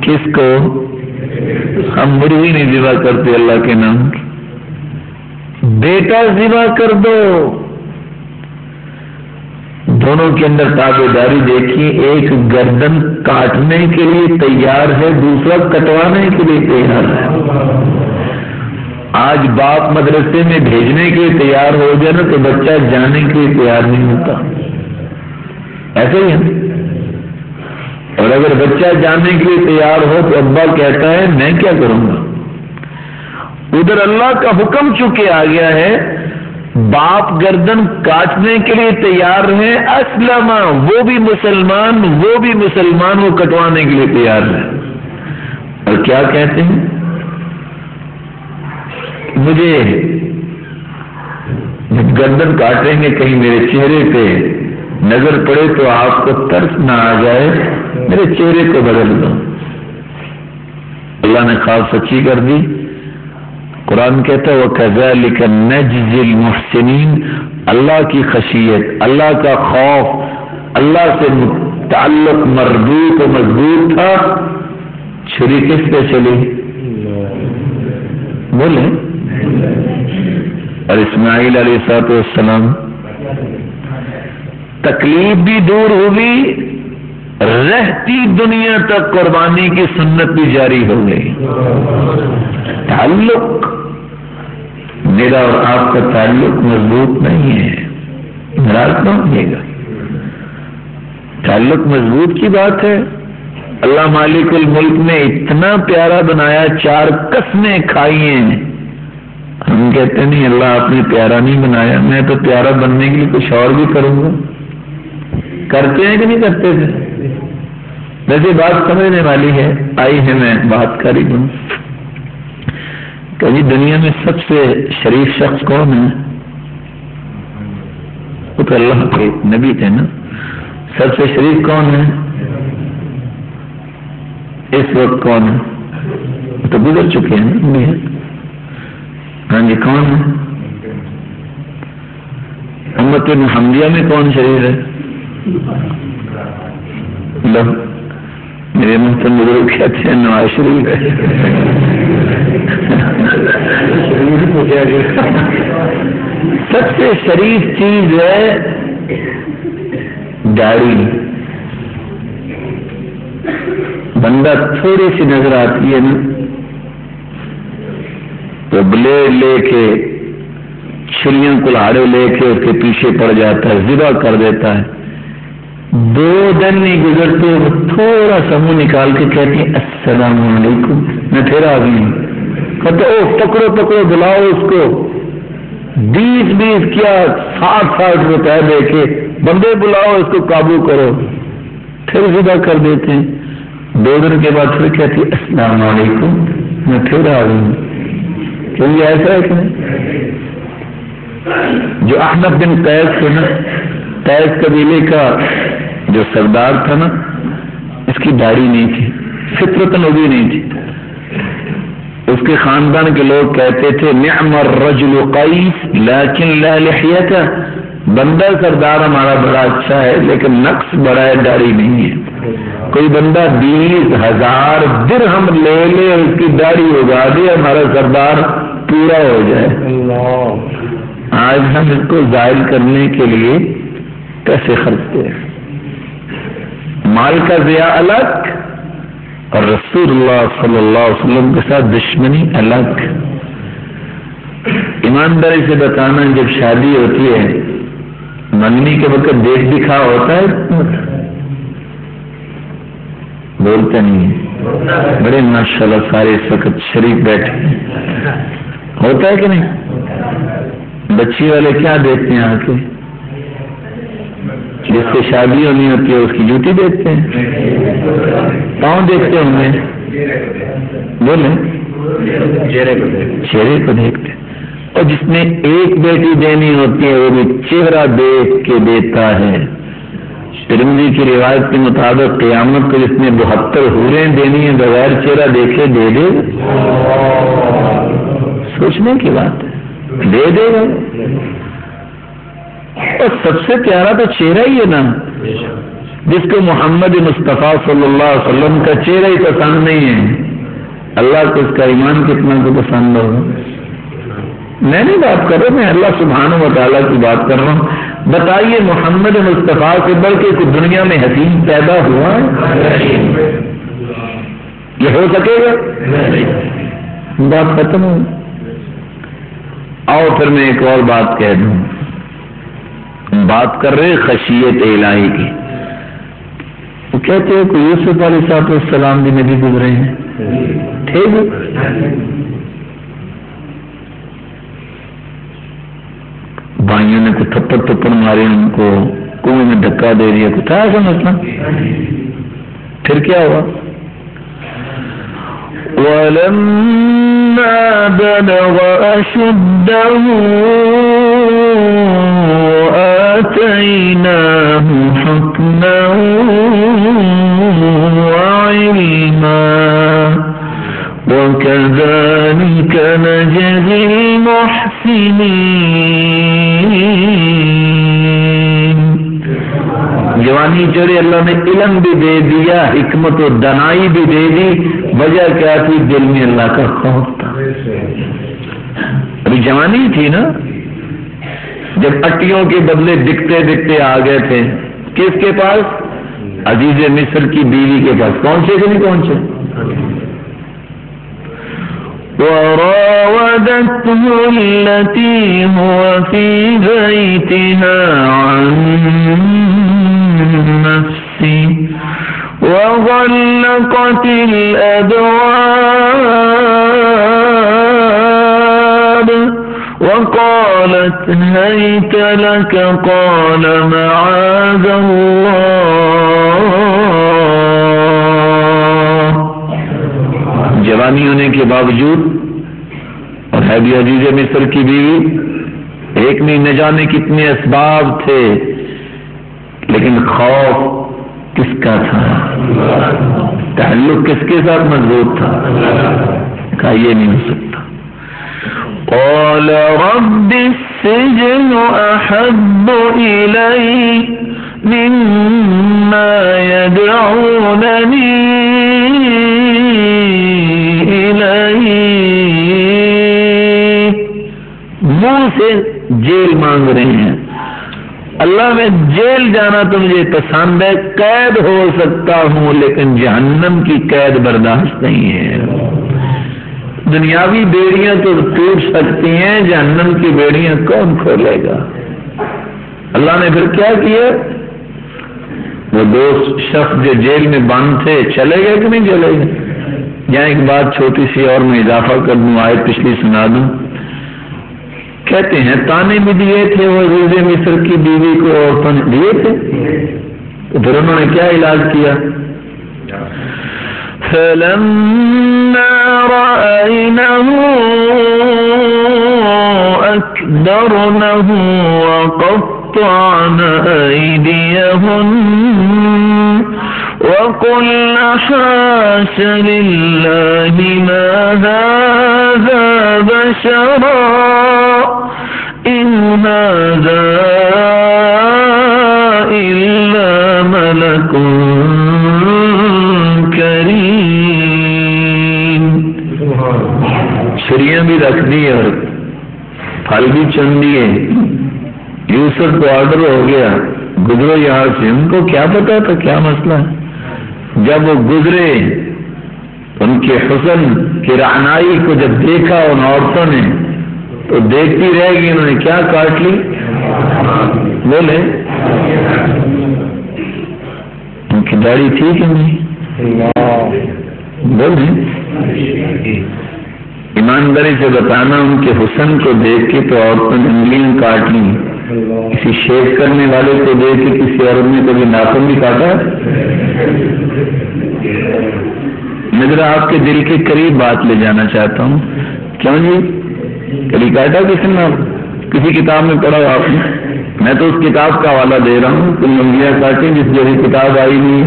کس کو؟ ہم مرغی نہیں ذبح کرتے اللہ کے نام، بیٹا ذبح کر دو. دونوں کے اندر تابع داری دیکھیے، ایک گردن کاٹنے کے لیے تیار ہے، دوسرا کٹوانے کے لیے تیار ہے. آج باپ مدرسے میں بھیجنے کے لیے تیار ہو جائے نا تو بچہ جانے کے لیے تیار نہیں ہوتا. ایسے ہی ہے. اور اگر بچہ جانے کے لیے تیار ہو تو ابا کہتا ہے میں کیا کروں گا. ادھر اللہ کا حکم چونکہ آ گیا ہے، باپ گردن کاٹنے کے لیے تیار ہے، اسلم وہ بھی مسلمان وہ کٹوانے کے لیے تیار ہے. اور کیا کہتے ہیں؟ مجھے جب گردن کاٹیں گے کہیں میرے چہرے پہ نظر پڑے تو آپ کو ترس نہ آ جائے، میرے چہرے کو بدل دو. اللہ نے خواب سچی کر دی. قرآن کہتا ہے وَكَذَلِكَ نَجْزِي الْمُحْسِنِينَ. اللہ کی خشیت، اللہ کا خوف، اللہ سے تعلق مربوط و مضبوط تھا. چھری کس پہ چلی؟ بولیں. اور اسماعیل علیہ السلام تکلیف بھی دور ہوئی، رہتی دنیا تک قربانی کی سنت بھی جاری ہو گئی. تعلق میرا اور آپ کا تعلق مضبوط نہیں ہے، ناراض نہ ہوئیے گا. تعلق مضبوط کی بات ہے. اللہ مالک الملک نے اتنا پیارا بنایا، 4 قسمیں کھائی ہیں. ہم کہتے نہیں اللہ آپ نے پیارا نہیں بنایا، میں تو پیارا بننے کے لیے کچھ اور بھی کروں گا. کرتے ہیں کہ نہیں کرتے تھے؟ ویسے بات سمجھنے والی ہے، آئی ہے میں بات کر ہی دوں. کبھی دنیا میں سب سے شریف شخص کون ہے؟ وہ تو اللہ کے نبی تھے نا. سب سے شریف کون ہے اس وقت؟ کون ہے؟ تو گزر چکے ہیں. ہاں جی کون ہے؟ امت محمدیہ میں کون شریف ہے؟ لو میرے محترم بزرگ کہتے ہیں نواز شریف ہے. سب سے شریف چیز ہے داڑھی. بندہ تھوڑی سی نظر آتی ہے نا تو بلیڈ لے کے، چھریاں کلاڑے لے کے اس کے پیچھے پڑ جاتا ہے، ذبح کر دیتا ہے. 2 دن نہیں گزرتے تھوڑا سا منہ نکال کے کہتی ہیں السلام علیکم، میں پھر آ گئی. کہتے او پکڑو بلاؤ اس کو. 20 کیا 60 روپے دے کے بندے بلاؤ، اس کو قابو کرو. پھر ذبح کر دیتے ہیں. 2 دن کے بعد پھر کہتی السلام علیکم، میں پھر آ گئی. کیونکہ ایسا ہے کہ جو احمد بن قیس تھے نا، قیس قبیلے کا جو سردار تھا نا، اس کی داڑھی نہیں تھی، فطرتاً وہ بھی نہیں تھی. اس کے خاندان کے لوگ کہتے تھے نعم الرجل قیس لیکن لا لحیہ. بندہ سردار ہمارا بڑا اچھا ہے لیکن نقص بڑا ہے، داڑھی نہیں ہے. کوئی بندہ 20,000 درہم لے لے اور اس کی داڑھی اگا دے، ہمارا سردار پورا ہو جائے. آج ہم اس کو ظاہر کرنے کے لیے پیسے خرچتے ہیں. مال کا ضیاع الگ اور رسول اللہ صلی اللہ علیہ وسلم کے ساتھ دشمنی الگ. ایمانداری سے بتانا، جب شادی ہوتی ہے منگنی کے وقت دیکھ دکھا ہوتا ہے؟ بولتے نہیں ہے؟ بڑے ماشاءاللہ سارے اس وقت شریف بیٹھے ہیں، ہوتا ہے کہ نہیں؟ بچی والے کیا دیکھتے ہیں آ کے؟ جس سے شادی ہونی ہوتی ہے اس کی جوتی دیکھتے ہیں، پاؤں دیکھتے ہوں گے، بولیں چہرے کو دیکھتے ہیں، اور جس نے ایک بیٹی دینی ہوتی ہے وہ بھی چہرہ دیکھ کے دیتا ہے۔ ترمذی کی روایت کے مطابق قیامت کو جس نے 72 حوریں دینی ہیں بغیر چہرہ دیکھے دے دے، سوچنے کی بات ہے، دے دے گا۔ اور سب سے پیارا تو چہرہ ہی ہے نا، جس کو محمد مصطفیٰ صلی اللہ علیہ وسلم کا چہرہ ہی پسند نہیں ہے، اللہ کو اس کا ایمان کتنا کو پسند ہوگا؟ میں نہیں بات کر رہا، میں اللہ سبحانہ و تعالیٰ کی بات کر رہا ہوں۔ بتائیے محمد مصطفیٰ سے بڑھ کے کوئی دنیا میں حسین پیدا ہوا ہے؟ یہ ہو سکے گا؟ بات ختم ہو۔ آؤ پھر میں ایک اور بات کہہ دوں، بات کر رہے خشیت الہی کی۔ وہ کہتے ہیں کہ یوسف علیہ السلام بھی نبی گزرے ہیں، ٹھیک ہے، بھائیوں نے کوئی تھپڑ مارے، ان کو کنویں میں دھکا دے دیا، کچھ تھا ایسا مسئلہ؟ پھر کیا ہوا؟ وَلَمَّا بَلَغَ أَشُدَّهُ آتَيْنَاهُ حُكْمًا وَعِلْمًا وَكَذَلِكَ نَجْزِي الْمُحْسِنِينَ۔ جوانی چورے اللہ نے علم بھی دے دیا، حکمت و دانائی بھی دے دی، وجہ کیا تھی؟ دل میں اللہ کا خوف تھا۔ ابھی جوانی تھی نا، جب اٹیوں کے بدلے دکھتے دکھتے آ گئے تھے کس کے پاس؟ عزیز مصر کی بیوی کے پاس۔ پہنچے کہ نہیں پہنچے؟ وراودته التي هو في بيتها عن نفسه وغلقت الأبواب وقالت هيت لك قال معاذ الله۔ جوانی ہونے کے باوجود اور ہے بھی عزیز مصر کی بیوی، ایک نہیں نہ جانے کتنے اسباب تھے، لیکن خوف کس کا تھا؟ تعلق کس کے ساتھ مضبوط تھا؟ کہا یہ نہیں ہو سکتا۔ قال رب السجن احب الی مما يدعونني الیہ۔ منہ سے جیل مانگ رہے ہیں، اللہ میں جیل جانا تو مجھے پسند ہے، قید ہو سکتا ہوں لیکن جہنم کی قید برداشت نہیں ہے۔ دنیاوی بیڑیاں تو ٹوٹ سکتی ہیں، جہنم کی بیڑیاں کون کھولے گا؟ اللہ نے پھر کیا کیا؟ وہ دو شخص جو جیل میں بند تھے چلے گئے کہ نہیں چلے گئے؟ یہاں ایک بات چھوٹی سی اور میں اضافہ کر دوں، آیت پچھلی سنا دوں۔ کہتے ہیں تانے بھی دیے تھے وہ عزیز مصر کی بیوی کو، عورتوں نے دیے تھے، تو پھر انہوں نے کیا علاج کیا؟ فَلَمَّا رَأَيْنَهُ أَكْبَرْنَهُ وَقَطَّعْنَ أَيْدِيَهُنَّ وَقُلْنَ حَاشَ لِلَّهِ مَا هَذَا بَشَرًا إِنْ هَذَا إِلَّا مَلَكٌ كَرِيمٌ۔ چھریاں بھی رکھ دی اور پھل بھی چن دیے، یوسف کو آرڈر ہو گیا گزرو یہاں سے۔ ان کو کیا پتا تھا کیا مسئلہ ہے؟ جب وہ گزرے ان کے حسن کی رعنائی کو جب دیکھا ان عورتوں نے تو دیکھتی رہ گئی، انہوں نے کیا کاٹ لی؟ بولے ان کی داڑھی تھی کہ نہیں؟ بول رہے ایمانداری سے بتانا، ان کے حسن کو دیکھ کے تو عورتوں نے انگلیاں کاٹ لی، کسی شیو کرنے والے کو دیکھ کے کسی عورت نے کبھی ناخن بھی کاٹا؟ میں ذرا آپ کے دل کے قریب بات لے جانا چاہتا ہوں، کیوں جی کبھی کاٹا کسی نے؟ کسی کتاب میں پڑھا آپ نے؟ میں تو اس کتاب کا حوالہ دے رہا ہوں، تم انگلیاں کاٹیں جس جیسی کتاب آئی نہیں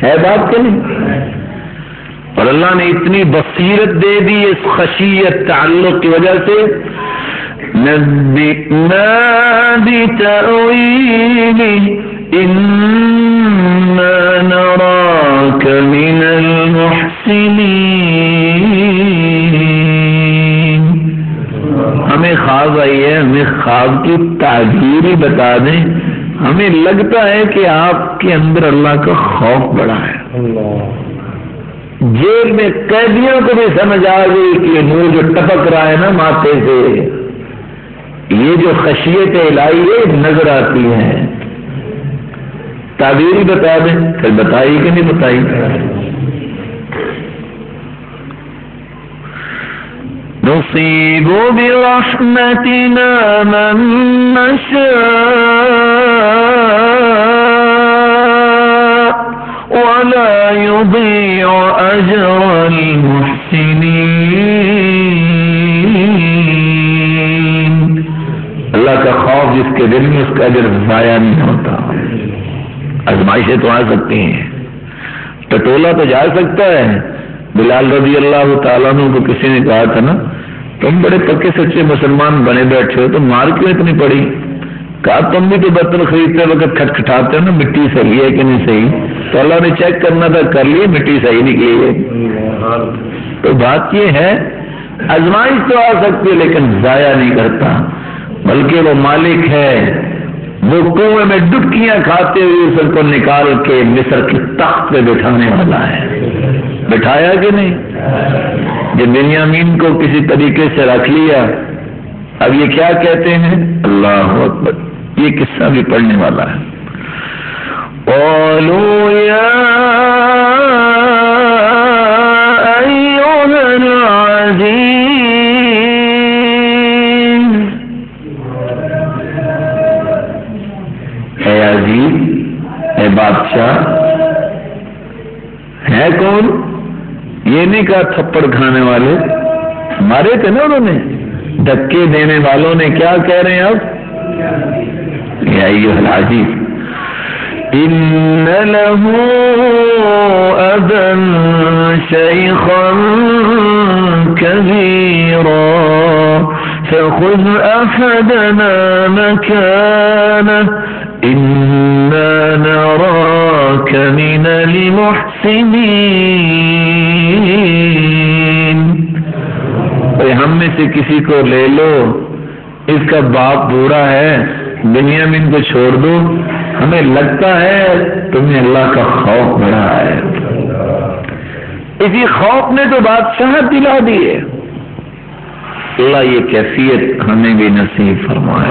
ہے بات کہ نہیں؟ اور اللہ نے اتنی بصیرت دے دی اس خشیت تعلق کی وجہ سے، نبئنا بتأویلہ انا نراک من المحسنین، ہمیں خواب آئی ہے، ہمیں خواب کی تعبیر ہی بتا دیں، ہمیں لگتا ہے کہ آپ کے اندر اللہ کا خوف بڑا ہے۔ جیل میں قیدیوں کو بھی سمجھ آ گئی کہ یہ نور جو ٹپک رہا ہے نا ماتھے سے، یہ جو خشیت الہی ہے نظر آتی ہے، تعبیر ہی بتا دیں، پھر بتائی کہ نہیں بتائی؟ نصیب برحمتنا من نشاء ولا يضيع اجر المحسنين، اللہ کا خوف جس کے دل میں اس کا اجر ضائع نہیں ہوتا۔ آزمائشیں تو آ سکتی ہیں، ٹٹولا تو جا سکتا ہے۔ بلال رضی اللہ تعالیٰ عنہ کو کسی نے کہا تھا نا، تم بڑے پکے سچے مسلمان بنے بیٹھے ہو، تم مار کیوں اتنی پڑی؟ کہا تم بھی تو برتن خریدتے وقت کھٹکھٹاتے ہو نا، مٹی صحیح ہے کہ نہیں صحیح؟ تو اللہ نے چیک کرنا تھا، کر لیے، مٹی صحیح نکلی ہے۔ تو بات یہ ہے، آزمائش تو آ سکتی ہے لیکن ضائع نہیں کرتا، بلکہ وہ مالک ہے، وہ کنویں میں ڈبکیاں کھاتے ہوئے اس کو نکال کے مصر کی تخت پہ بٹھانے والا ہے۔ بٹھایا کہ نہیں؟ جب بنیامین کو کسی طریقے سے رکھ لیا، اب یہ کیا کہتے ہیں؟ اللہ اکبر، یہ قصہ بھی پڑھنے والا ہے۔ قالوا یا ایھا العزیز، اے عزیز، اے بادشاہ، ہے کون؟ یہ نہیں کہا تھپڑ کھانے والے، مارے تھے نا انہوں نے، دھکے دینے والوں نے کیا کہہ رہے ہیں اب؟ یا ایھا العزیز ان له ابا شيخا كبيرا فخذ احدنا مكانه انا نراك من المحسنين، ہم میں سے کسی کو لے لو، اس کا باپ بوڑھا ہے، بنیامین کو چھوڑ دو، ہمیں لگتا ہے تمہیں اللہ کا خوف بڑا ہے۔ اسی خوف نے تو بادشاہت دلا دی ہے۔ اللہ یہ کیفیت ہمیں بھی نصیب فرمائے،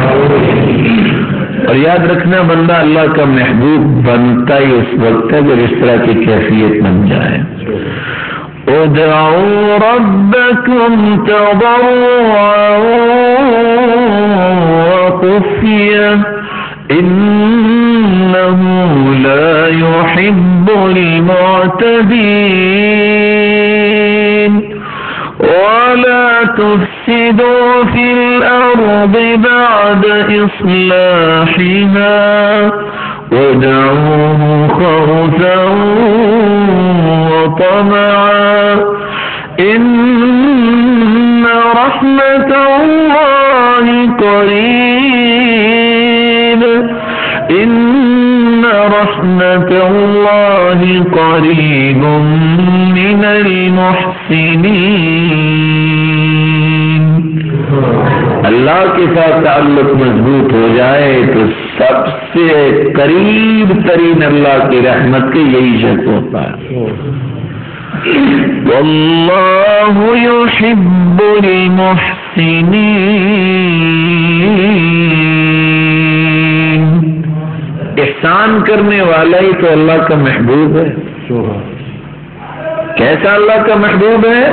اور یاد رکھنا بندہ اللہ کا محبوب بنتا ہی اس وقت ہے جب اس طرح کی کیفیت بن جائے۔ ادعوا ربكم تضرعا وخفيا انه لا يحب المعتدين ولا تفسدوا في الارض بعد اصلاحها وادعوه خوفا وطمعا ان رحمة الله قريب ان رحمة الله قريب من المحسنين۔ اللہ کے ساتھ تعلق مضبوط ہو جائے تو سب سے قریب ترین اللہ کی رحمت کے یہی شخص ہوتا ہے۔ واللہ یحب المحسنین. احسان کرنے والا ہی تو اللہ کا محبوب ہے. کیسا اللہ کا محبوب ہے؟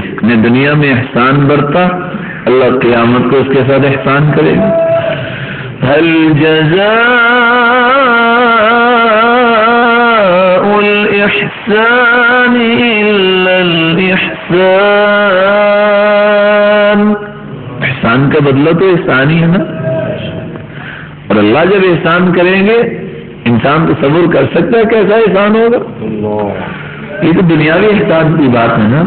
اس نے دنیا میں احسان برتا، اللہ قیامت کو اس کے ساتھ احسان کرے گا. هل جزاء الإحسان إلا الإحسان. احسان کا بدلہ تو احسان ہی ہے نا. اور اللہ جب احسان کریں گے انسان تصور کر سکتا ہے کیسا احسان ہوگا. یہ تو دنیاوی احسان کی بات ہے نا.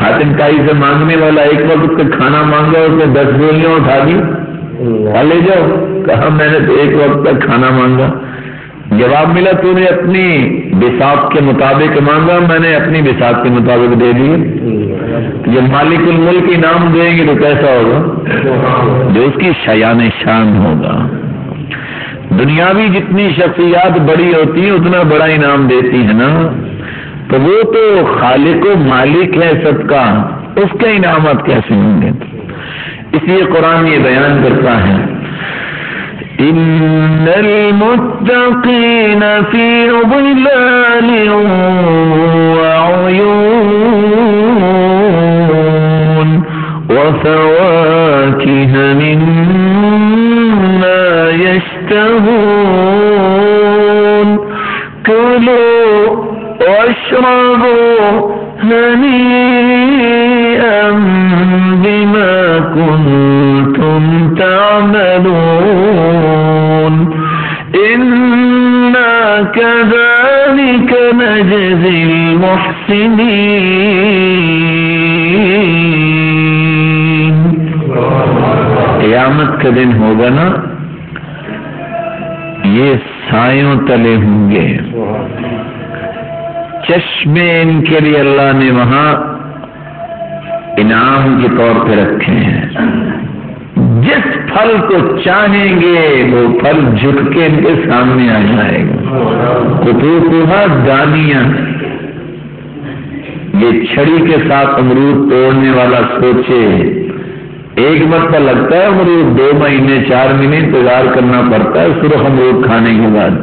حاتم تائی سے مانگنے والا ایک وقت کا کھانا مانگا، اس نے 10 گولیاں اٹھا دی، لے جاؤ. کہا میں نے تو ایک وقت کا کھانا مانگا. جواب ملا تو نے اپنی بساط کے مطابق مانگا، میں نے اپنی بساط کے مطابق دے دیے. جب مالک الملک انعام دیں گے تو کیسا ہوگا؟ جو اس کی شایان شان ہوگا. دنیاوی جتنی شخصیات بڑی ہوتی ہیں اتنا بڑا انعام دیتی ہے نا، تو وہ تو خالق و مالک ہے سب کا، اس کے انعامات کیسے ہوں گے؟ اس لیے قرآن یہ بیان کرتا ہے ان المتقین فی ظلال وعیون وفواکہ مما یشتہون کلوا واشربوا ہنیئا بما کنتم تعملون انا كذلك نجزی المحسنین. قیامت کا دن ہوگا نا، یہ سایوں تلے ہوں گے. چشمے ان کے لیے اللہ نے وہاں انعام کے طور پہ رکھے ہیں. جس پھل کو چاہیں گے وہ پھل جھک کے ان کے سامنے آ جائے گا. قطوفها دانیہ. یہ چھڑی کے ساتھ امرود توڑنے والا سوچے ایک مرتبہ لگتا ہے امرود، 2 مہینے 4 مہینے انتظار کرنا پڑتا ہے سرخ امرود کھانے کے بعد.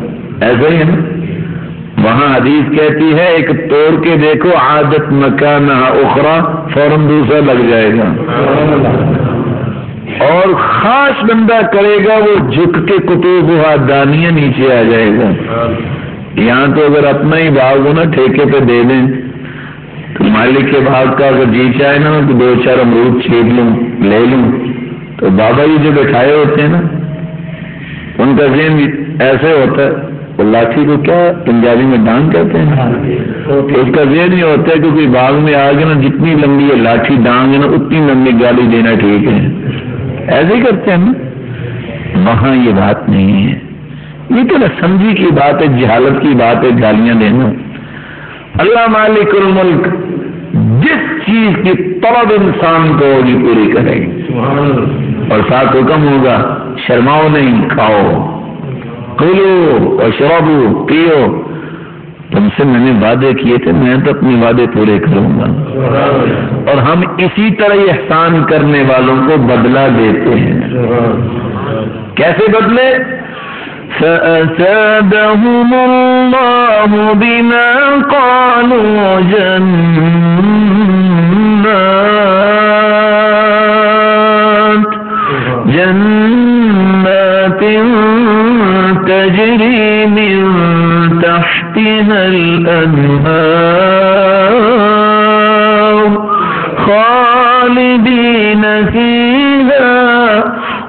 ایسا ہی ہے نا. وہاں حدیث کہتی ہے ایک توڑ کے دیکھو عادت مکانہ اخرى، فوراً دوسرا لگ جائے گا. اور خاص بندہ کرے گا وہ جھک کے قطوفها دانیہ نیچے آ جائے گا. یہاں تو اگر اپنا ہی باغ ہو نا ٹھیکے پہ دے دیں تو مالک کے باغ کا اگر جی چاہے نا تو 2-4 امرود چھیڑ لوں لے لوں. تو بابا جی جو بٹھائے ہوتے ہیں نا ان کا ذہن ایسے ہوتا ہے، وہ لاٹھی کو کیا پنجابی میں ڈانگ کہتے ہیں، اس کا ذہن یہ ہوتا ہے کہ کوئی باغ میں آ گیا نا جتنی لمبی ہے لاٹھی ڈانگ ہے نا اتنی لمبی گالی دینا ٹھیک ہے. ایسے ہی کرتے ہیں نا. وہاں یہ بات نہیں ہے. یہ تو نہ سمجھی کی بات ہے، جہالت کی بات ہے، گالیاں دینا. اللہ مالک الملک جس چیز کی طلب انسان کو ہوگی پوری کرے گی. اور ساتھ حکم ہوگا شرماؤ نہیں، کھاؤ، کھولو واشربو، پیو. تم سے میں نے وعدے کیے تھے، میں تو اپنے وعدے پورے کروں گا. اور ہم اسی طرح احسان کرنے والوں کو بدلہ دیتے ہیں. کیسے بدلے؟ فَأَثَابَهُمُ اللَّهُ بِمَا قَالُوا جَنَّاتٍ تَجْرِي مِن تَحْتِهَا الْأَنْهَارُ خَالِدِينَ فِيهَا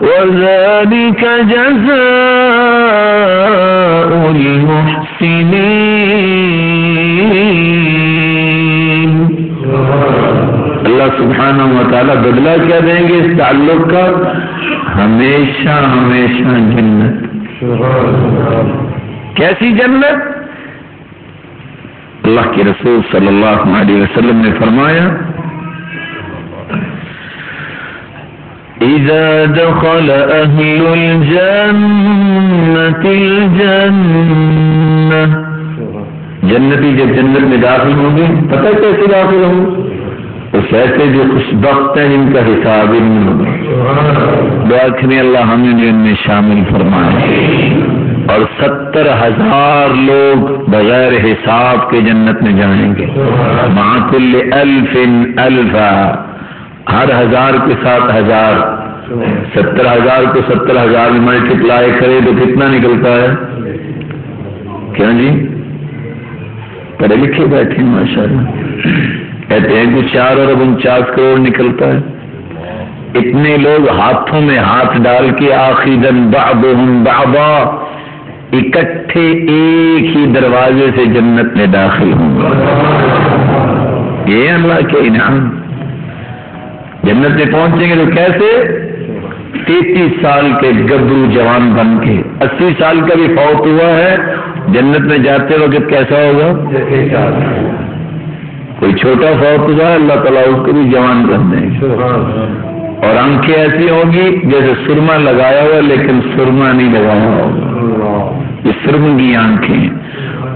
وَذَلِكَ جَزَاءُ الْمُحْسِنِينَ. اللہ سبحانہ و تعالیٰ بدلہ کیا دیں گے اس تعلق کا؟ ہمیشہ ہمیشہ جنت. کیسی جنت؟ اللہ کے رسول صلی اللہ علیہ وسلم نے فرمایا اذا دخل اہل الجنة الجنة، جنتی جب جنت میں داخل ہوں گے پتہ کیسے داخل ہوں گے؟ اس ایسے جو خوش بخت ہیں جن کا حساب ہی نہیں ہوگا. دعا کریں اللہ ہمیں بھی ان میں شامل فرمائے. اور 70,000 لوگ بغیر حساب کے جنت میں جائیں گے. مع کل الف الفا، ہر 1000 کے ساتھ 1000. 70,000 کو 70,000 میں ملٹیپلائی کرے تو کتنا نکلتا ہے؟ کیا جی پڑھے لکھے بیٹھے ہیں ماشاء اللہ. کہتے ہیں کہ 4.49 کروڑ نکلتا ہے. اتنے لوگ ہاتھوں میں ہاتھ ڈال کے آخذا بعضهم بعضا اکٹھے ایک ہی دروازے سے جنت میں داخل ہوں گے. یہ اللہ کے انعام. جنت میں پہنچیں گے تو کیسے؟ 33 سال کے گبرو جوان بن کے. 80 سال کا بھی فوت ہوا ہے، جنت میں جاتے وقت کیسا ہوگا؟ کوئی چھوٹا فوت ہوا ہے اللہ تعالیٰ اس کو بھی جوان کر دیں گے. اور آنکھیں ایسی ہوں گی جیسے سرما لگایا ہوا لیکن سرما نہیں لگایا ہوگا. یہ سرم کی آنکھیں.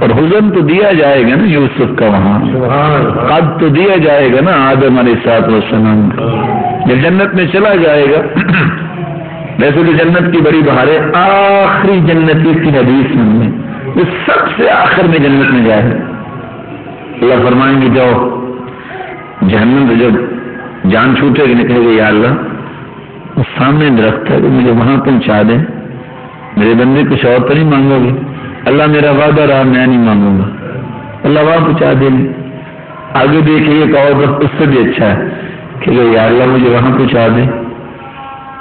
اور حزن تو دیا جائے گا نا یوسف کا وہاں، قد تو دیا جائے گا نا آدم علیہ السلام کا. جب جنت میں چلا جائے گا ویسے تو جنت کی بڑی بہار ہے. آخری جنتی کی حدیث میں وہ سب سے آخر میں جنت میں جائے. اللہ فرمائیں گے جاؤ جہنم سے جب جان چھوٹے گی نکلے گی، یا اللہ اس سامنے درخت ہے تو مجھے وہاں پہنچا دیں. میرے بندے کچھ اور تو نہیں مانگو گے؟ اللہ میرا وعدہ رہا میں نہیں مانگوں گا. اللہ وہاں پہنچا دیں. آگے دیکھیے ایک اور درخت اس سے بھی اچھا ہے کہ یا اللہ مجھے وہاں پہنچا دیں.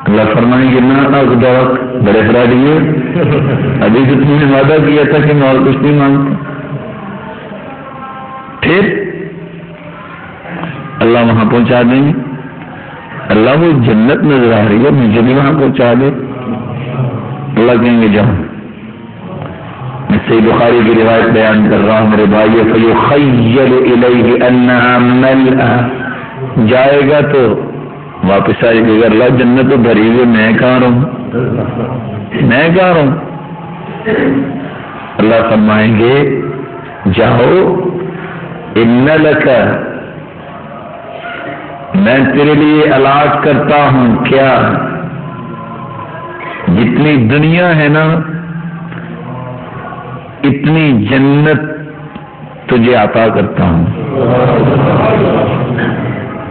اللہ فرمائیں گے نہ درخت بڑے فراڈی ہے، ابھی تو تم نے وعدہ کیا تھا کہ میں اور کچھ نہیں مانگتا. پھر اللہ وہاں پہنچا دیں گے. اللہ وہ جنت نظر آ رہی ہے مجھے بھی وہاں پہنچا دے. اللہ کہیں گے جاؤ. میں صحیح بخاری کی روایت بیان کر رہا ہوں میرے بھائی. فَيُخَيَّلُ إِلَيْهِ أَنَّهَا مَلْأَةٌ. جائے گا تو واپس آئے گا اللہ جنت تو بھری ہوئی میں کہاں رہوں، میں کہاں رہوں. اللہ فرمائیں گے جاؤ اِنَّ لَكَ، میں تیرے لیے الاٹ کرتا ہوں کیا؟ جتنی دنیا ہے نا اتنی جنت تجھے عطا کرتا ہوں.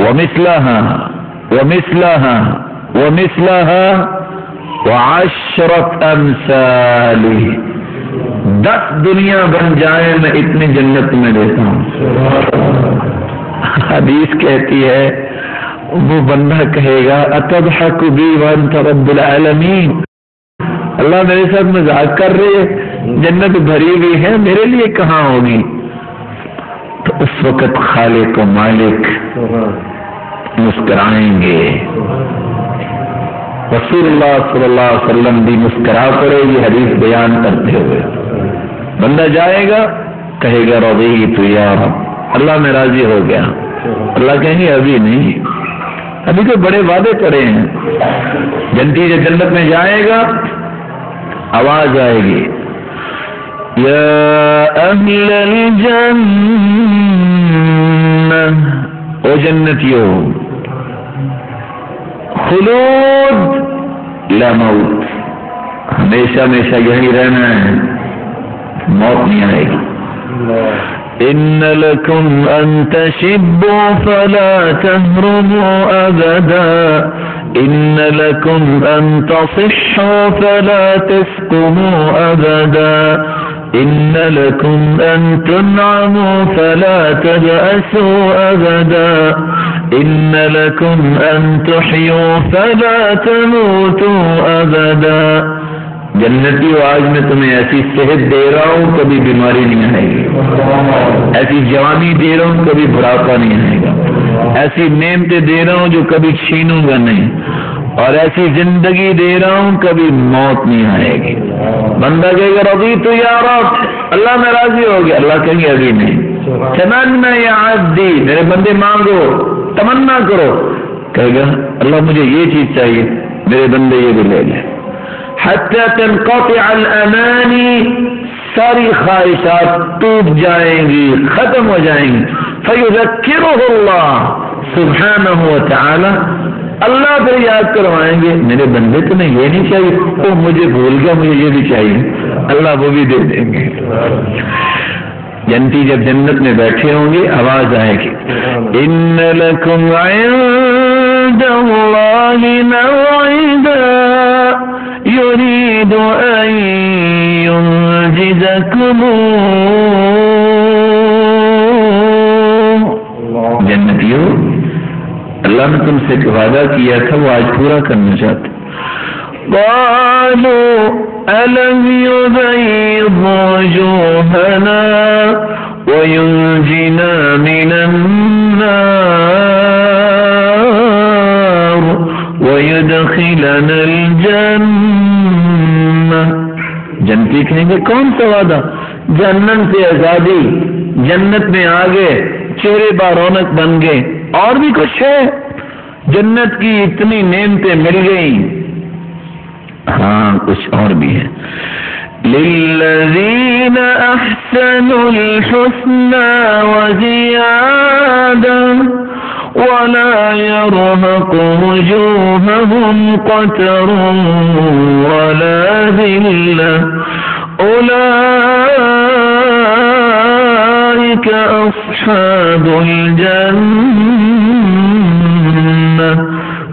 وَمِثْلَهَا وَمِثْلَهَا وَمِثْلَهَا وَعَشْرَةَ أَمْثَالِهِ. 10 دنیا بن جائے میں اتنی جنت میں دیتا ہوں. حدیث کہتی ہے وہ بندہ کہے گا اَتَضْحَكُ بِي وَأَنْتَ رَبُّ الْعَالَمِينَ. اللہ میرے ساتھ مذاق کر رہے ہے، جنت بھری ہوئی ہے میرے لیے کہاں ہوگی؟ تو اس وقت خالق و مالک مسکرائیں گے. رسول اللہ صلی اللہ علیہ وسلم بھی مسکرا پڑے یہ حدیث بیان کرتے ہوئے. بندہ جائے گا کہے گا رضیت یا رب، اللہ میں راضی ہو گیا. اللہ کہیں گے ابھی نہیں، ابھی تو بڑے وعدے کرے ہیں. جنتی جب جنت میں جائے گا آواز آئے گی یا اہل الجنہ، او جنتیو خلود لا موت، ہمیشہ ہمیشہ یہی رہنا ہے، موت نہیں آئے گی. ان لکم ان تشبوا فلا تهرموا ابدا، ان لکم ان تصحوا فلا تسقموا ابدا، ان لکم ان تنعموا فلا تبأسوا ابدا، ان لکم ان تحیوا فلا تموتوا ابدا. جنتی آج میں تمہیں ایسی صحت دے رہا ہوں کبھی بیماری نہیں آئے گی، ایسی جوانی دے رہا ہوں کبھی بڑھاپا نہیں آئے گا، ایسی نعمتیں دے رہا ہوں جو کبھی چھینوں گا نہیں، اور ایسی زندگی دے رہا ہوں کبھی موت نہیں آئے گی. بندہ کہے گا رضیت یا رب، اللہ میں راضی ہو گیا. اللہ کہیں گے ابھی نہیں. تمنا یا عبدی، میرے بندے مانگو تمنا کرو. کہے گا اللہ مجھے یہ چیز چاہیے، میرے بندے یہ بھی لے لیں. حتی تنقطع الامانی، ساری خواہشات ٹوٹ جائیں گی، ختم ہو جائیں گی. فَيُذَكِّرُهُ اللَّهُ سبحانہ وتعالی، اللہ پھر یاد کروائیں گے میرے بندے تمہیں یہ نہیں چاہیے، وہ مجھے بھول گیا مجھے یہ بھی چاہیے، اللہ وہ بھی دے دیں گے. جنتی جب جنت میں بیٹھے ہوں گے آواز آئے گی ان لکم عند اللہ موعدا یرید ان ينجزکم. جنتیوں، اللہ نے تم سے وعدہ کیا تھا وہ آج پورا کرنا چاہتے. قالوا ألم يبيض وجوهنا وينجنا من النار ويدخلنا الجنة. جنتی کہیں گے کون سا وعدہ؟ جنت سے آزادی، جنت میں آگے چہرے با رونق بن گئے. اور بھی کچھ ہے؟ جنت کی اتنی نعمتیں مل گئی. ہاں کچھ اور بھی ہے. للذین احسنوا الحسنى وزیادہ ولا يرهق وجوههم قتر ولا ذلة أولئك أصحاب الجنة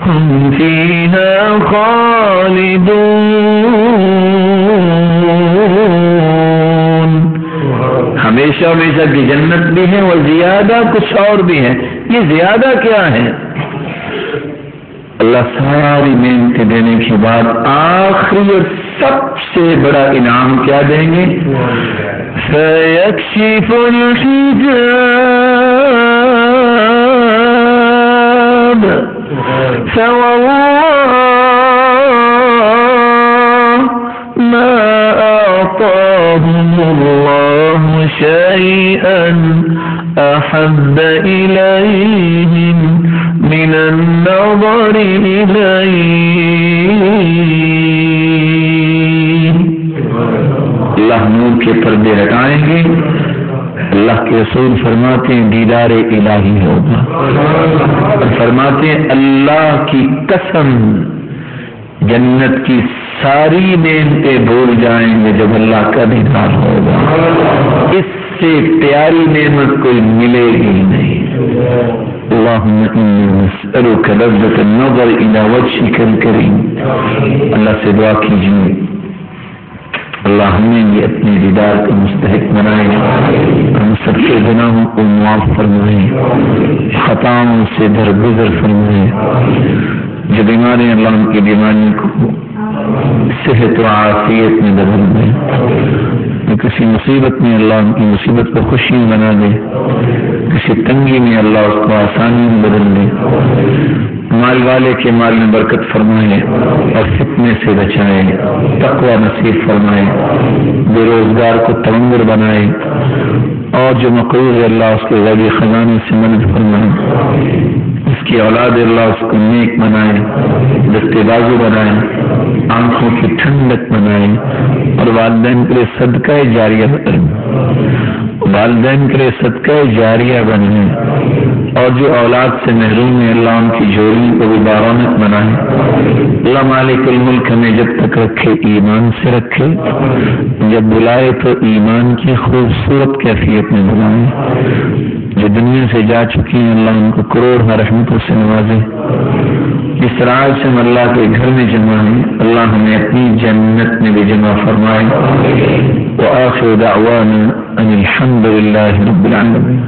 هم فيها خالدون. ہمیشہ ہمیشہ کی جنت بھی ہے اور زیادہ کچھ اور بھی ہے. یہ زیادہ کیا ہے؟ اللہ ساری نعمتیں دینے کے بعد آخری اور سب سے بڑا انعام کیا دیں گے؟ فَيَكْشِفُ الْحِجَابَ فَوَاللَّهِ مَا أَعْطَاهُمُ اللَّهُ شَيْئًا أَحَبَّ إِلَيْهِمْ مِنَ النَّظَرِ إِلَيْهِ. اللہ نور کے پردے ہٹائیں گے. اللہ کے رسول فرماتے ہیں دیدار الہی ہوگا. فرماتے ہیں اللہ کی قسم جنت کی ساری نعمتیں بھول جائیں گے جب اللہ کا دیدار ہوگا. اس سے پیاری نعمت کوئی ملے گی نہیں. اللہم انی نسألک لذت النظر الى وجهک الکریم. اللہ سے دعا کیجیے اللہ ہمیں یہ اپنے دیدار کا مستحق بنائے، ہم سب کے گناہوں کو معاف فرمائے، خطاؤں سے درگزر فرمائے. جو بیماری اللہ ان کی بیماری کو صحت و عافیت میں بدل دے. کسی مصیبت میں اللہ ان کی مصیبت کو خوشی بنا دے. کسی تنگی میں اللہ اس کو آسانی میں بدل دے. مال والے کے مال میں برکت فرمائے اور فتنے سے بچائے. تقوی نصیب فرمائے. بے روزگار کو تونگر بنائے اور جو مقروض ہے اللہ اس کے غیبی خزانے سے مدد فرمائے. اس کی اولاد اللہ اس کو نیک بنائے، دستے بازو بنائے، آنکھوں کی ٹھنڈک بنائے اور والدین کے لیے صدقہ جاریہ بنائے. والدین کے لیے صدقہ جاریہ بنے اور جو اولاد سے محروم ہے اللہ ان کی جوڑی کو بھی بارونق بنائے. اللہ مالک الملک ہمیں جب تک رکھے ایمان سے رکھے، جب بلائے تو ایمان کی خوبصورت کیفیت میں بلائے. جو دنیا سے جا چکی ہیں اللہ ان کو کروڑ رحمتوں سے نوازے. اس راج سے ہم اللہ کے گھر میں جمع ہیں اللہ ہمیں اپنی جنت میں بھی جمع فرمائے. وآخر دعوانا ان الحمد للہ رب العالمین.